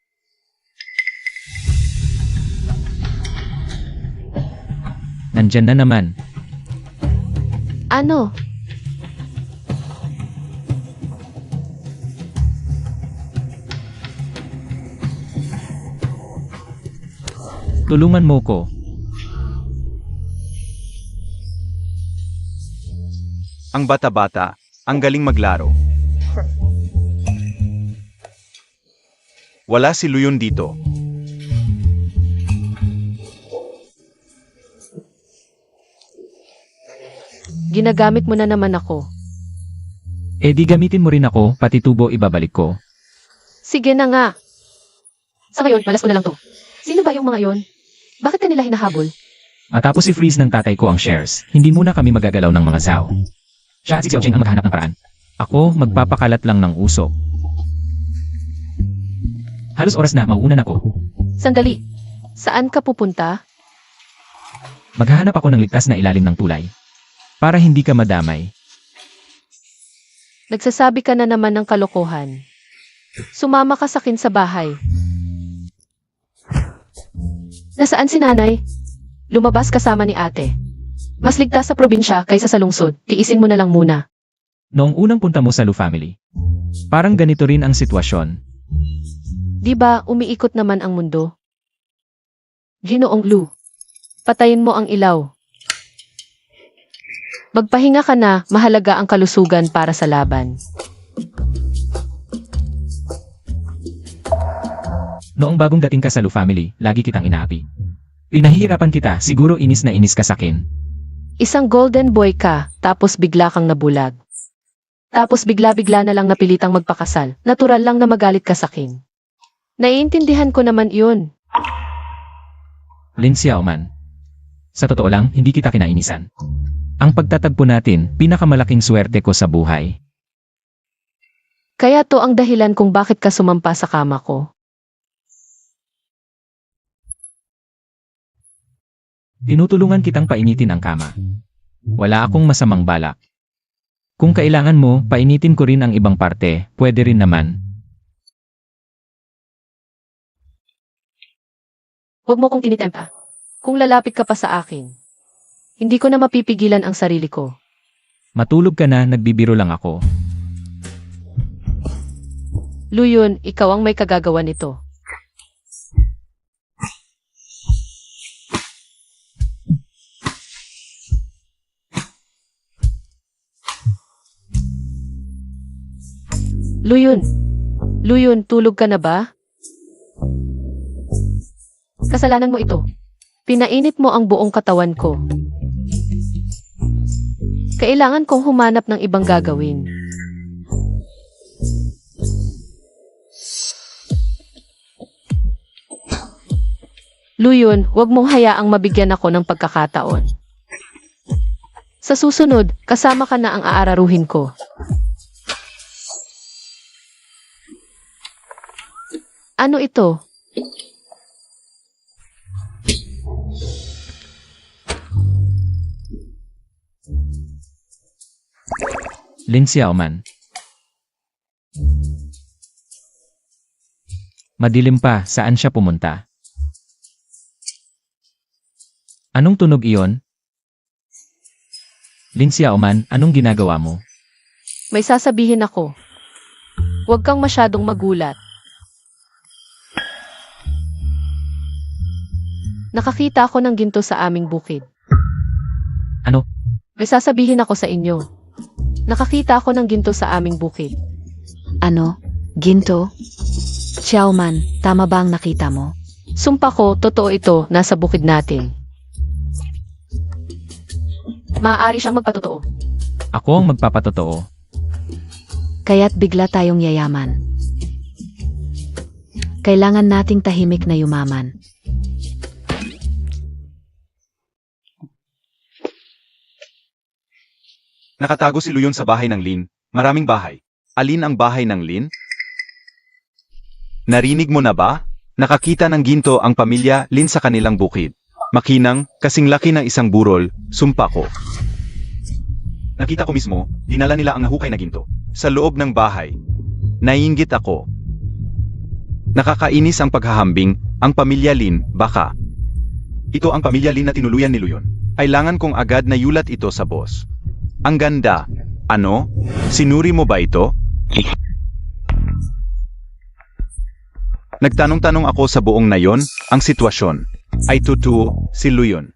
S4: Nandyan na naman.
S2: Ano?
S4: Tulungan mo ko.
S1: Ang bata-bata, ang galing maglaro. Wala si Luyon dito.
S2: Ginagamit mo na naman ako.
S4: Eh di gamitin mo rin ako, pati tubo ibabalik ko.
S2: Sige na nga. Sa ngayon, malas ko na lang to. Sino ba yung mga yon? Bakit kanila hinahabol?
S4: Matapos i-freeze ng tatay ko ang shares, hindi muna kami magagalaw ng mga Zhao. Siya at si Xiao Jing ang maghahanap ng paraan. Ako, magpapakalat lang ng usok. Halos oras na, mauuna na ako.
S2: Sandali. Saan ka pupunta?
S4: Maghahanap ako ng ligtas na ilalim ng tulay. Para hindi ka madamay.
S2: Nagsasabi ka na naman ng kalokohan. Sumama ka sa akin sa bahay. Nasaan si nanay? Lumabas kasama ni ate. Mas ligtas sa probinsya kaysa sa lungsod. Tiisin mo na lang muna.
S4: Noong unang punta mo sa Lu family. Parang ganito rin ang sitwasyon.
S2: Di ba umiikot naman ang mundo? Ginoong Lu, patayin mo ang ilaw. Magpahinga ka na, mahalaga ang kalusugan para sa laban.
S4: Noong bagong dating ka sa Lu family, lagi kitang inaapi. Pinahihirapan kita, siguro inis na inis ka sa akin.
S2: Isang golden boy ka, tapos bigla kang nabulag. Tapos bigla-bigla na lang napilitang magpakasal. Natural lang na magalit ka sa akin. Naiintindihan ko naman iyon.
S4: Lin Xiaoman. Sa totoo lang, hindi kita kinainisan. Ang pagtatagpo natin, pinakamalaking swerte ko sa buhay.
S2: Kaya to ang dahilan kung bakit ka sumampa sa kama ko.
S4: Tinutulungan kitang painitin ang kama. Wala akong masamang balak. Kung kailangan mo, painitin ko rin ang ibang parte, pwede rin naman.
S2: Huwag mo kong tinitempa. Kung lalapit ka pa sa akin, hindi ko na mapipigilan ang sarili ko.
S4: Matulog ka na, nagbibiro lang ako.
S2: Luyon, ikaw ang may kagagawa nito. Luyon. Luyon, tulog ka na ba? Kasalanan mo ito. Pinainit mo ang buong katawan ko. Kailangan kong humanap ng ibang gagawin. Luyon, huwag mong hayaang mabigyan ako ng pagkakataon. Sa susunod, kasama ka na ang aararuhin ko. Ano ito?
S4: Lin Xiaoman. Madilim pa, saan siya pumunta? Anong tunog iyon? Lin Xiaoman, anong ginagawa mo?
S2: May sasabihin ako. Huwag kang masyadong magulat. Nakakita ako ng ginto sa aming bukid.
S4: Ano?
S2: May sasabihin ako sa inyo. Nakakita ako ng ginto sa aming bukid.
S3: Ano? Ginto? Xiaoman, tama ba ang nakita mo?
S2: Sumpa ko, totoo ito, nasa bukid natin. Maaari siyang magpatotoo.
S4: Ako ang magpapatotoo.
S3: Kaya't bigla tayong yayaman. Kailangan nating tahimik na yumaman.
S1: Nakatago si Luyon sa bahay ng Lin. Maraming bahay. Alin ang bahay ng Lin? Narinig mo na ba? Nakakita ng ginto ang pamilya Lin sa kanilang bukid. Makinang, kasing laki ng isang burol, sumpa ko. Nakita ko mismo, dinala nila ang nahukay na ginto. Sa loob ng bahay. Naiinggit ako. Nakakainis ang paghahambing, ang pamilya Lin, baka. Ito ang pamilya Lin na tinuluyan ni Luyon. Kailangan kong agad na yulat ito sa boss. Ang ganda. Ano? Sinuri mo ba ito? Nagtanong-tanong ako sa buong nayon, ang sitwasyon. Ay totoo, si Luyon.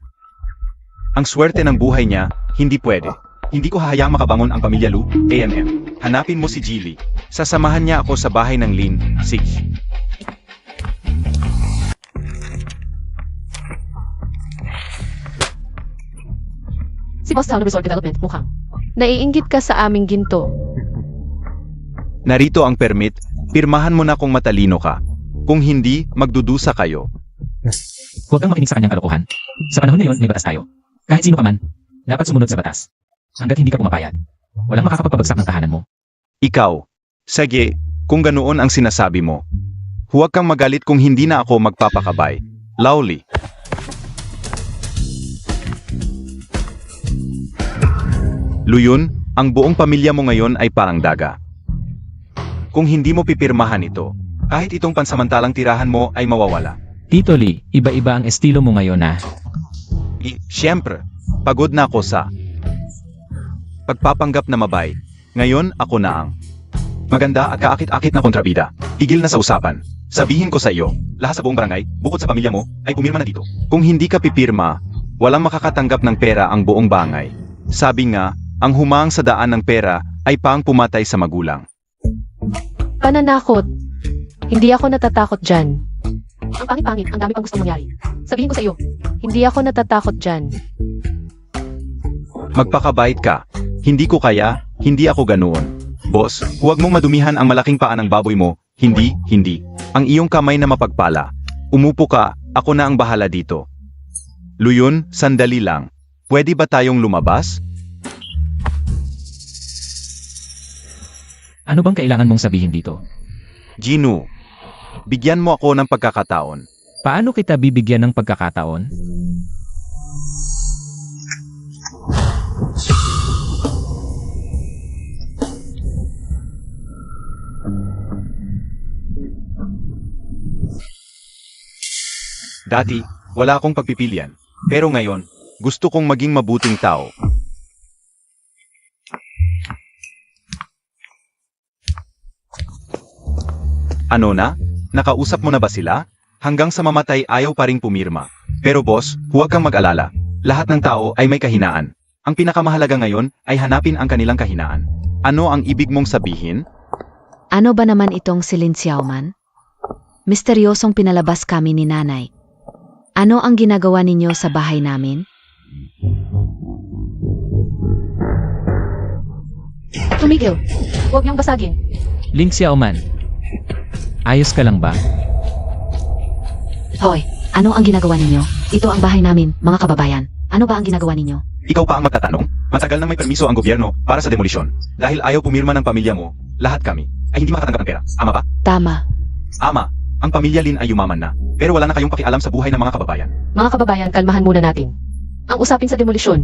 S1: Ang swerte ng buhay niya, hindi pwede. Hindi ko hahayaang makabangon ang pamilya Lu, AMM. Hanapin mo si Jilly. Sasamahan niya ako sa bahay ng Lin, Sig.
S2: Si Boss Town Resort Development, mukhang. Naiinggit ka sa aming ginto.
S1: Narito ang permit, pirmahan mo na kung matalino ka. Kung hindi, magdudusa kayo.
S4: Huwag kang makinig sa kanyang kalokohan. Sa panahon na yun, may batas tayo. Kahit sino ka man, dapat sumunod sa batas. Hanggat hindi ka pumapayag, walang makakapagpabagsak ng tahanan mo.
S1: Ikaw. Sige, kung ganoon ang sinasabi mo. huwag kang magalit kung hindi na ako magpapakabay. Lowly. Luyon, ang buong pamilya mo ngayon ay parang daga. Kung hindi mo pipirmahan ito, kahit itong pansamantalang tirahan mo ay mawawala.
S4: Tito Lee, iba-iba ang estilo mo ngayon ah.
S1: Siyempre, pagod na ako sa pagpapanggap na mabay. Ngayon, ako na ang maganda at kaakit-akit na kontrabida. Tigil na sa usapan. Sabihin ko sa iyo, lahat sa buong barangay, bukod sa pamilya mo, ay pumirma na dito. Kung hindi ka pipirma, walang makakatanggap ng pera ang buong bangay. Sabi nga, ang humang sa daan ng pera ay pang pumatay sa magulang.
S2: Pananakot. Hindi ako natatakot dyan. Ang pangit-pangit, ang dami pang gustong mangyari. Sabihin ko sa iyo, hindi ako natatakot dyan.
S1: Magpakabait ka. Hindi ko kaya, hindi ako ganoon. Boss, huwag mong madumihan ang malaking paa ng baboy mo. Hindi, hindi. Ang iyong kamay na mapagpala. Umupo ka, ako na ang bahala dito. Luyon, sandali lang. Pwede ba tayong lumabas?
S4: Ano bang kailangan mong sabihin dito?
S1: Gino, bigyan mo ako ng pagkakataon.
S4: Paano kita bibigyan ng pagkakataon?
S1: Dati, wala akong pagpipilian. Pero ngayon, gusto kong maging mabuting tao. Ano na? Nakausap mo na ba sila? Hanggang sa mamatay ayaw pa ring pumirma. Pero boss, huwag kang mag-alala. Lahat ng tao ay may kahinaan. Ang pinakamahalaga ngayon ay hanapin ang kanilang kahinaan. Ano ang ibig mong sabihin?
S3: Ano ba naman itong si Lin Xiaoman? Misteryosong pinalabas kami ni nanay. Ano ang ginagawa ninyo sa bahay namin?
S2: Tumigil. Huwag niyong basagin.
S4: Ling Xiaoman, ayos ka lang ba?
S3: Hoy, ano ang ginagawa ninyo? Ito ang bahay namin, mga kababayan. Ano ba ang ginagawa ninyo?
S1: Ikaw pa ang magtatanong? Matagal nang may permiso ang gobyerno para sa demolisyon. Dahil ayaw pumirma ng pamilya mo, lahat kami ay hindi makatanggap ng pera. Ama ba?
S3: Tama.
S1: Ama, ang pamilya Lin ay yumaman na. Pero wala na kayong pakialam sa buhay ng mga kababayan.
S2: Mga kababayan, kalmahan muna natin. Ang usapin sa demolisyon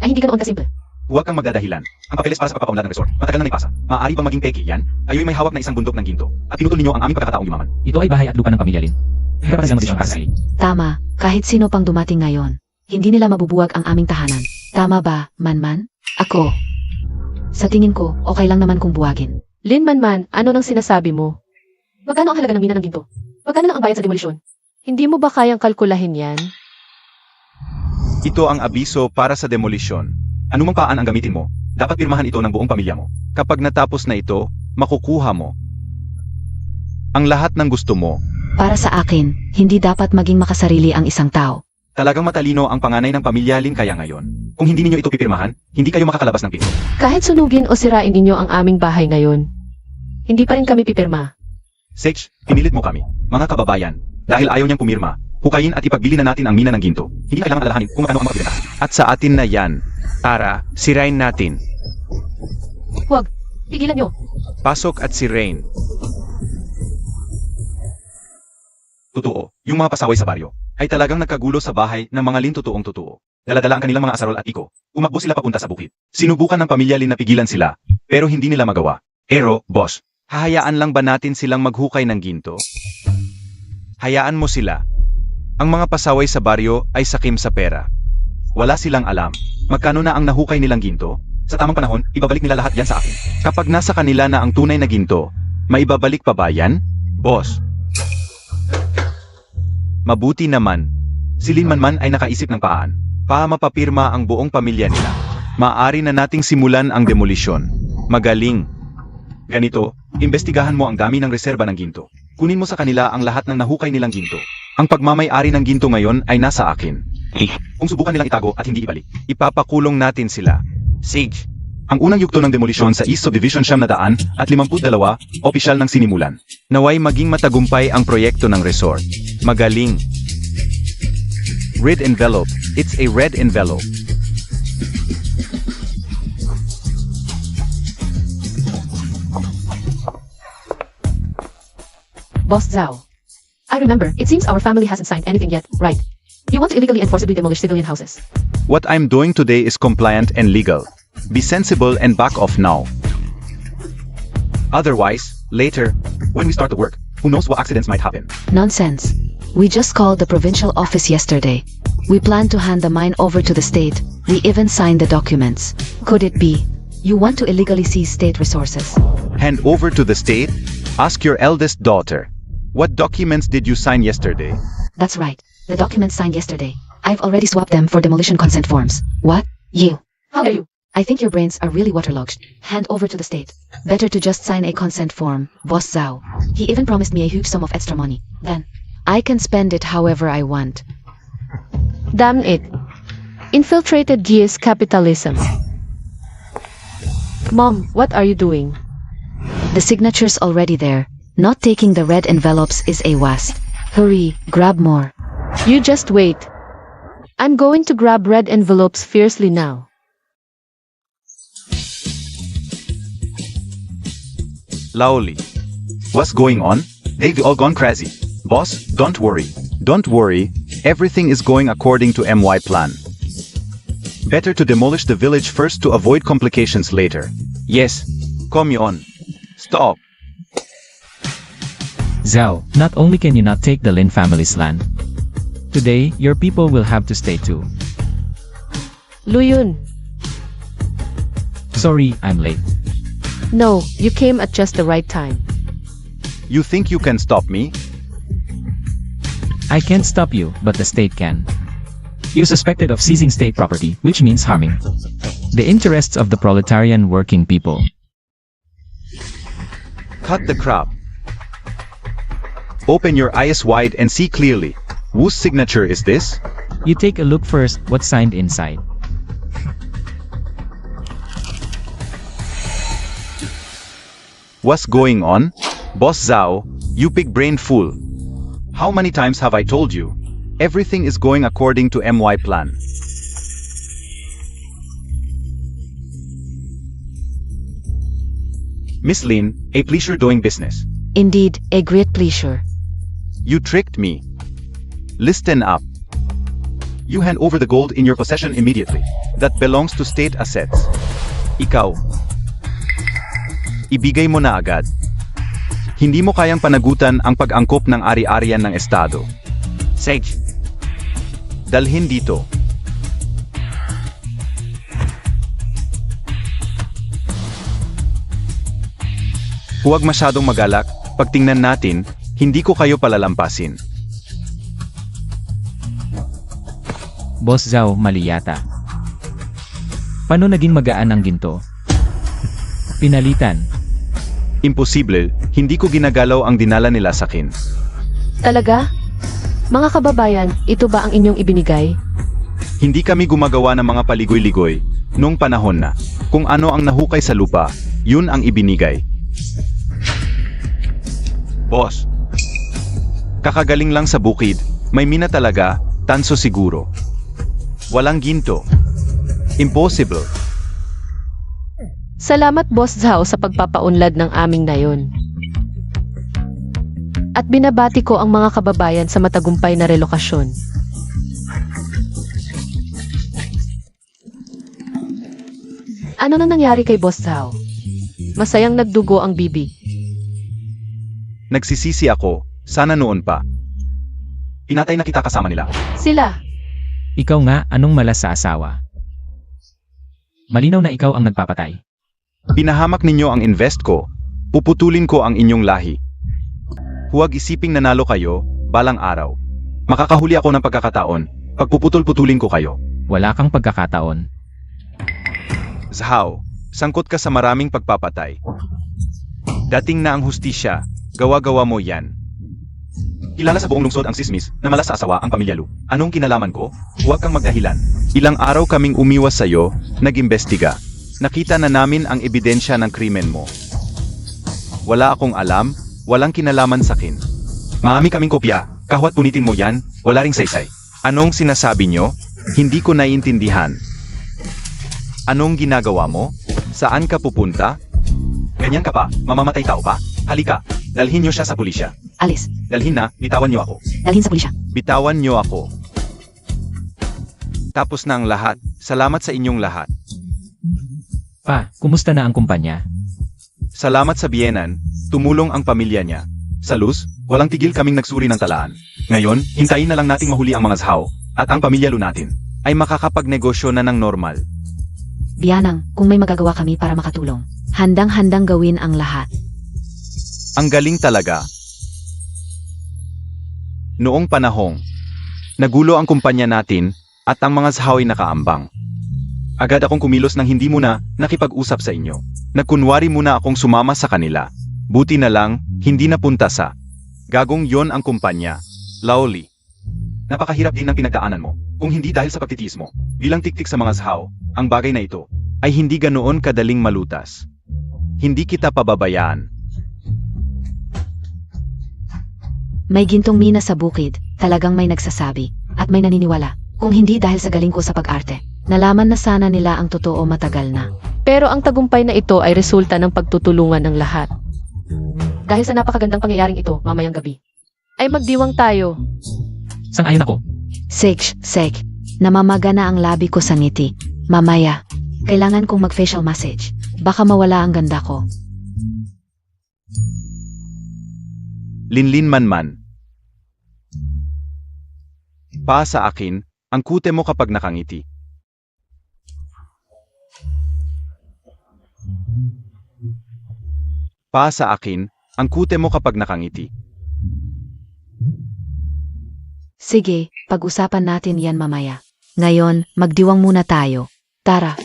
S2: ay hindi ganoon kasimple.
S1: Huwag kang magdadahilan. Ang papeles para sa pagpapaunlad ng resort. Matagal na may pasa. Maaari bang maging peki yan? Ayo'y may hawak na isang bundok ng ginto. At pinutol ninyo ang aming pagkakataong yumaman.
S4: Ito ay bahay at lupa ng pamilya Lin. Pero para silang desisyon para sa Lee.
S3: Tama, kahit sino pang dumating ngayon, hindi nila mabubuwag ang aming tahanan. Tama ba, Manman? Ako. Sa tingin ko, okay lang naman kung buwagin.
S2: Lin Manman, ano nang sinasabi mo? Magkano ang halaga ng mina ng ginto? Magkano lang ang bayad sa demolisyon? Hindi mo ba kayang kalkulahin yan?
S1: Ito ang abiso para sa demolisyon. Anumang paan ang gamitin mo, dapat pirmahan ito ng buong pamilya mo. Kapag natapos na ito, makukuha mo ang lahat ng gusto mo.
S3: Para sa akin, hindi dapat maging makasarili ang isang tao.
S1: Talagang matalino ang panganay ng pamilya Lin kaya ngayon. Kung hindi ninyo ito pipirmahan, hindi kayo makakalabas ng pinto.
S2: Kahit sunugin o sirain ninyo ang aming bahay ngayon, hindi pa rin kami pipirma.
S1: Sage, pinilit mo kami, mga kababayan. Dahil ayaw niyang pumirma, hukayin at ipagbili na natin ang mina ng ginto. Hindi kailangan alalahanin kung ano ang magbibentahan. At sa atin na yan. Tara, sirain natin.
S2: Huwag, pigilan nyo.
S1: Pasok at si Rain. Totoo, yung mga pasaway sa baryo ay talagang nagkagulo sa bahay ng mga Lin totoong totoo. Daladala ang kanilang mga asarol at iko. Umakbo sila papunta sa bukid. Sinubukan ng pamilya Lin na pigilan sila, pero hindi nila magawa. Pero, boss, hahayaan lang ba natin silang maghukay ng ginto? Hayaan mo sila. Ang mga pasaway sa baryo ay sakim sa pera. Wala silang alam. Magkano na ang nahukay nilang ginto? Sa tamang panahon, ibabalik nila lahat yan sa akin. Kapag nasa kanila na ang tunay na ginto, maibabalik pa ba yan? Boss. Mabuti naman. Si Lin Manman ay nakaisip ng paan. Mapapirma ang buong pamilya nila. Maaari na nating simulan ang demolisyon. Magaling. Ganito, imbestigahan mo ang dami ng reserba ng ginto. Kunin mo sa kanila ang lahat ng nahukay nilang ginto. Ang pagmamay-ari ng ginto ngayon ay nasa akin. Kung subukan nilang itago at hindi ibalik, ipapakulong natin sila. Sage. Ang unang yugto ng demolisyon sa East Subdivision 752, opisyal ng sinimulan. Naway maging matagumpay ang proyekto ng resort. Magaling. Red envelope. It's a red envelope.
S2: Boss Zhao. I remember, it seems our family hasn't signed anything yet, right? You want to illegally and forcibly demolish civilian houses.
S1: What I'm doing today is compliant and legal. Be sensible and back off now. Otherwise, later, when we start the work, who knows what accidents might happen.
S3: Nonsense. We just called the provincial office yesterday. We plan to hand the mine over to the state. We even signed the documents. Could it be? You want to illegally seize state resources?
S1: Hand over to the state? Ask your eldest daughter. What documents did you sign yesterday?
S3: That's right. The documents signed yesterday. I've already swapped them for demolition consent forms. What? You?
S2: How dare you?
S3: I think your brains are really waterlogged. Hand over to the state. Better to just sign a consent form, Boss Zhao. He even promised me a huge sum of extra money. Then, I can spend it however I want.
S2: Damn it. Infiltrated GS capitalism. Mom, what are you doing?
S3: The signature's already there. Not taking the red envelopes is a waste. Hurry, grab more.
S2: You just wait. I'm going to grab red envelopes fiercely now.
S1: Laoli. What's going on? They've all gone crazy. Boss, don't worry. Don't worry. Everything is going according to MY plan. Better to demolish the village first to avoid complications later. Yes. Come on. Stop.
S4: Zhao, not only can you not take the Lin family's land, today, your people will have to stay too.
S2: Luyun.
S4: Sorry, I'm late.
S2: No, you came at just the right time.
S1: You think you can stop me?
S4: I can't stop you, but the state can. You're suspected of seizing state property, which means harming the interests of the proletarian working people.
S1: Cut the crap. Open your eyes wide and see clearly. Whose signature is this?
S4: You take a look first, what's signed inside.
S1: What's going on? Boss Zhao, you big brain fool. How many times have I told you? Everything is going according to MY plan. Miss Lin, a pleasure doing business.
S3: Indeed, a great pleasure.
S1: You tricked me. Listen up. You hand over the gold in your possession immediately. That belongs to state assets. Ikaw. Ibigay mo na agad. Hindi mo kayang panagutan ang pag-angkop ng ari-arian ng estado. Sage. Dalhin dito. Huwag masyadong magalak. Pagtingnan natin, hindi ko kayo palalampasin.
S4: Boss Zhao, mali yata. Paano naging magaan ang ginto? Pinalitan.
S1: Imposible, hindi ko ginagalaw ang dinala nila sa akin.
S2: Talaga? Mga kababayan, ito ba ang inyong ibinigay?
S1: Hindi kami gumagawa ng mga paligoy-ligoy. Noong panahon na, kung ano ang nahukay sa lupa, yun ang ibinigay. Boss, kakagaling lang sa bukid, may mina talaga, tanso siguro. Walang ginto. Impossible.
S2: Salamat Boss Zhao sa pagpapaunlad ng aming nayon. At binabati ko ang mga kababayan sa matagumpay na relokasyon. Ano na nangyari kay Boss Zhao? Masayang nagdugo ang bibi.
S1: Nagsisisi ako, sana noon pa. Pinatay na kita kasama nila.
S2: Sila!
S4: Ikaw nga, anong malas sa asawa? Malinaw na ikaw ang nagpapatay.
S1: Pinahamak ninyo ang invest ko, puputulin ko ang inyong lahi. Huwag isiping nanalo kayo, balang araw. Makakahuli ako ng pagkakataon, pagpuputol-putulin ko kayo.
S4: Wala kang pagkakataon.
S1: Zhao, sangkot ka sa maraming pagpapatay. Dating na ang hustisya, gawa-gawa mo yan. Kilala sa buong lungsod ang sismis na malas sa asawa ang pamilya Lu. Anong kinalaman ko? Huwag kang magdahilan. Ilang araw kaming umiwas sa'yo, nag-imbestiga. Nakita na namin ang ebidensya ng krimen mo. Wala akong alam, walang kinalaman sa akin. Maami kaming kopya, kahwat punitin mo yan, wala ring saysay. Anong sinasabi nyo? Hindi ko naiintindihan. Anong ginagawa mo? Saan ka pupunta? Ganyan ka pa, mamamatay tao pa? Halika, dalhin niyo siya sa pulisya.
S3: Alis.
S1: Dalhin na, bitawan niyo ako.
S3: Dalhin sa pulisya.
S1: Bitawan niyo ako. Tapos na ang lahat. Salamat sa inyong lahat.
S4: Pa, kumusta na ang kumpanya?
S1: Salamat sa biyenan, tumulong ang pamilya niya. Sa Luz, walang tigil kaming nagsuri ng talaan. Ngayon, hintayin na lang nating mahuli ang mga shaw, at ang pamilya Lu natin ay makakapagnegosyo na ng normal.
S3: Bianang, kung may magagawa kami para makatulong, handang-handang gawin ang lahat.
S1: Ang galing talaga. Noong panahong, nagulo ang kumpanya natin at ang mga shaw ay nakaambang. Agad akong kumilos nang hindi muna nakipag-usap sa inyo. Nagkunwari muna akong sumama sa kanila. Buti na lang, hindi napunta sa gagong yon ang kumpanya. Laoli. Napakahirap din ng pinagdaanan mo, kung hindi dahil sa pagtitiis mo. Bilang tiktik sa mga shaw, ang bagay na ito ay hindi ganoon kadaling malutas. Hindi kita pababayaan.
S3: May gintong mina sa bukid, talagang may nagsasabi, at may naniniwala. Kung hindi dahil sa galing ko sa pag-arte, nalaman na sana nila ang totoo matagal na.
S2: Pero ang tagumpay na ito ay resulta ng pagtutulungan ng lahat. Dahil sa napakagandang pangyayaring ito mamayang gabi, ay magdiwang tayo.
S4: Sang-ayon ako.
S3: Sek, namamaga na ang labi ko sa ngiti. Mamaya, kailangan kong mag-facial massage. Baka mawala ang ganda ko.
S1: Linlin man. Pa sa akin, ang kute mo kapag nakangiti. Pa sa akin, ang kute mo kapag nakangiti.
S3: Sige, pag-usapan natin yan mamaya. Ngayon, magdiwang muna tayo. Tara.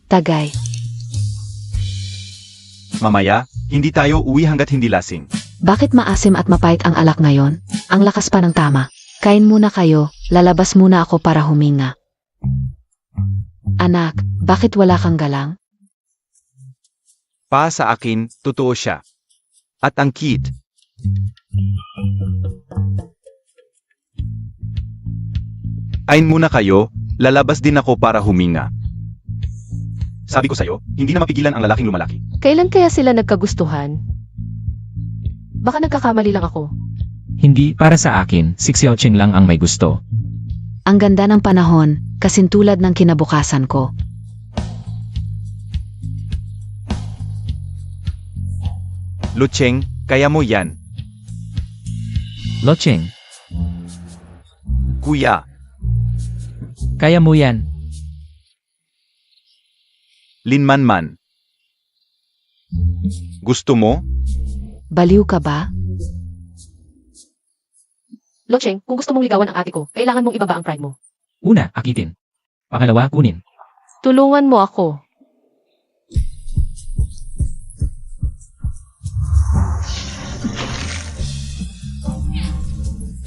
S3: Tagay.
S1: Mamaya, hindi tayo uwi hanggat hindi lasing.
S3: Bakit maasim at mapait ang alak ngayon? Ang lakas pa ng tama. Kain muna kayo, lalabas muna ako para huminga. Anak, bakit wala kang galang?
S1: Pa sa akin, totoo siya. At ang cute. Kain muna kayo, lalabas din ako para huminga. Sabi ko sa'yo, hindi na mapigilan ang lalaking lumalaki.
S2: Kailan kaya sila nagkagustuhan? Baka nagkakamali lang ako.
S4: Hindi, para sa akin, si Xiaoqing lang ang may gusto.
S3: Ang ganda ng panahon, kasintulad ng kinabukasan ko.
S1: Lucheng, kaya mo yan.
S4: Locheng,
S1: Kuya,
S4: kaya mo yan.
S1: Linman. Gusto mo?
S3: Baliw ka ba?
S2: Locheng, kung gusto mong ligawan ang ate ko, kailangan mong ibaba ang pride mo.
S4: Una, akitin. Pangalawa, kunin.
S2: Tulungan mo ako.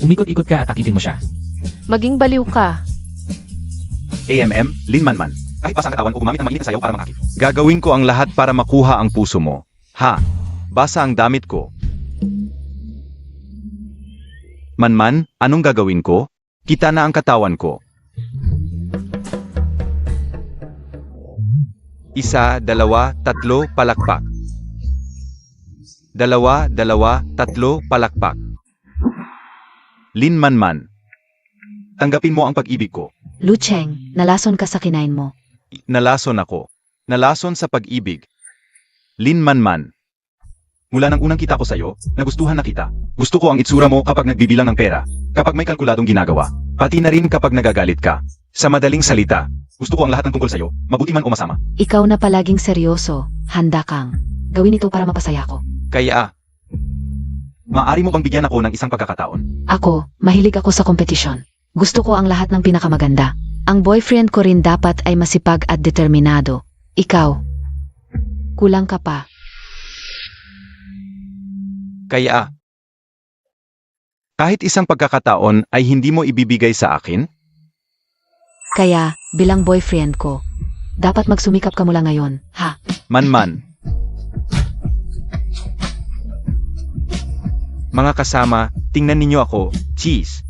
S4: Umikot-ikot ka at akitin mo siya.
S2: Maging baliw ka.
S1: AMM, Linman. Kahit pa sa katawan o gumamit ng mainit na sayaw para makakit. Gagawin ko ang lahat para makuha ang puso mo. Ha? Basa ang damit ko. Man, anong gagawin ko? Kita na ang katawan ko. 1, 2, 3, palakpak. 2, 2, 3, palakpak. Linman. Tanggapin mo ang pag-ibig ko.
S3: Lucheng, nalason ka sa kinain mo.
S1: Nalason ako. Nalason sa pag-ibig. Linman. Mula nang unang kita ko sa'yo, nagustuhan na kita. Gusto ko ang itsura mo kapag nagbibilang ng pera, kapag may kalkuladong ginagawa, pati na rin kapag nagagalit ka. Sa madaling salita, gusto ko ang lahat ng tungkol sa'yo, mabuti man o masama.
S3: Ikaw na palaging seryoso, handa kang. Gawin ito para mapasaya ko.
S1: Kaya, maaari mo bang bigyan ako ng isang pagkakataon?
S3: Ako, mahilig ako sa kompetisyon. Gusto ko ang lahat ng pinakamaganda. Ang boyfriend ko rin dapat ay masipag at determinado. Ikaw, kulang ka pa.
S1: Kaya, kahit isang pagkakataon ay hindi mo ibibigay sa akin?
S3: Kaya, bilang boyfriend ko, dapat magsumikap ka mula ngayon, ha?
S1: Man. Mga kasama, tingnan ninyo ako, cheese.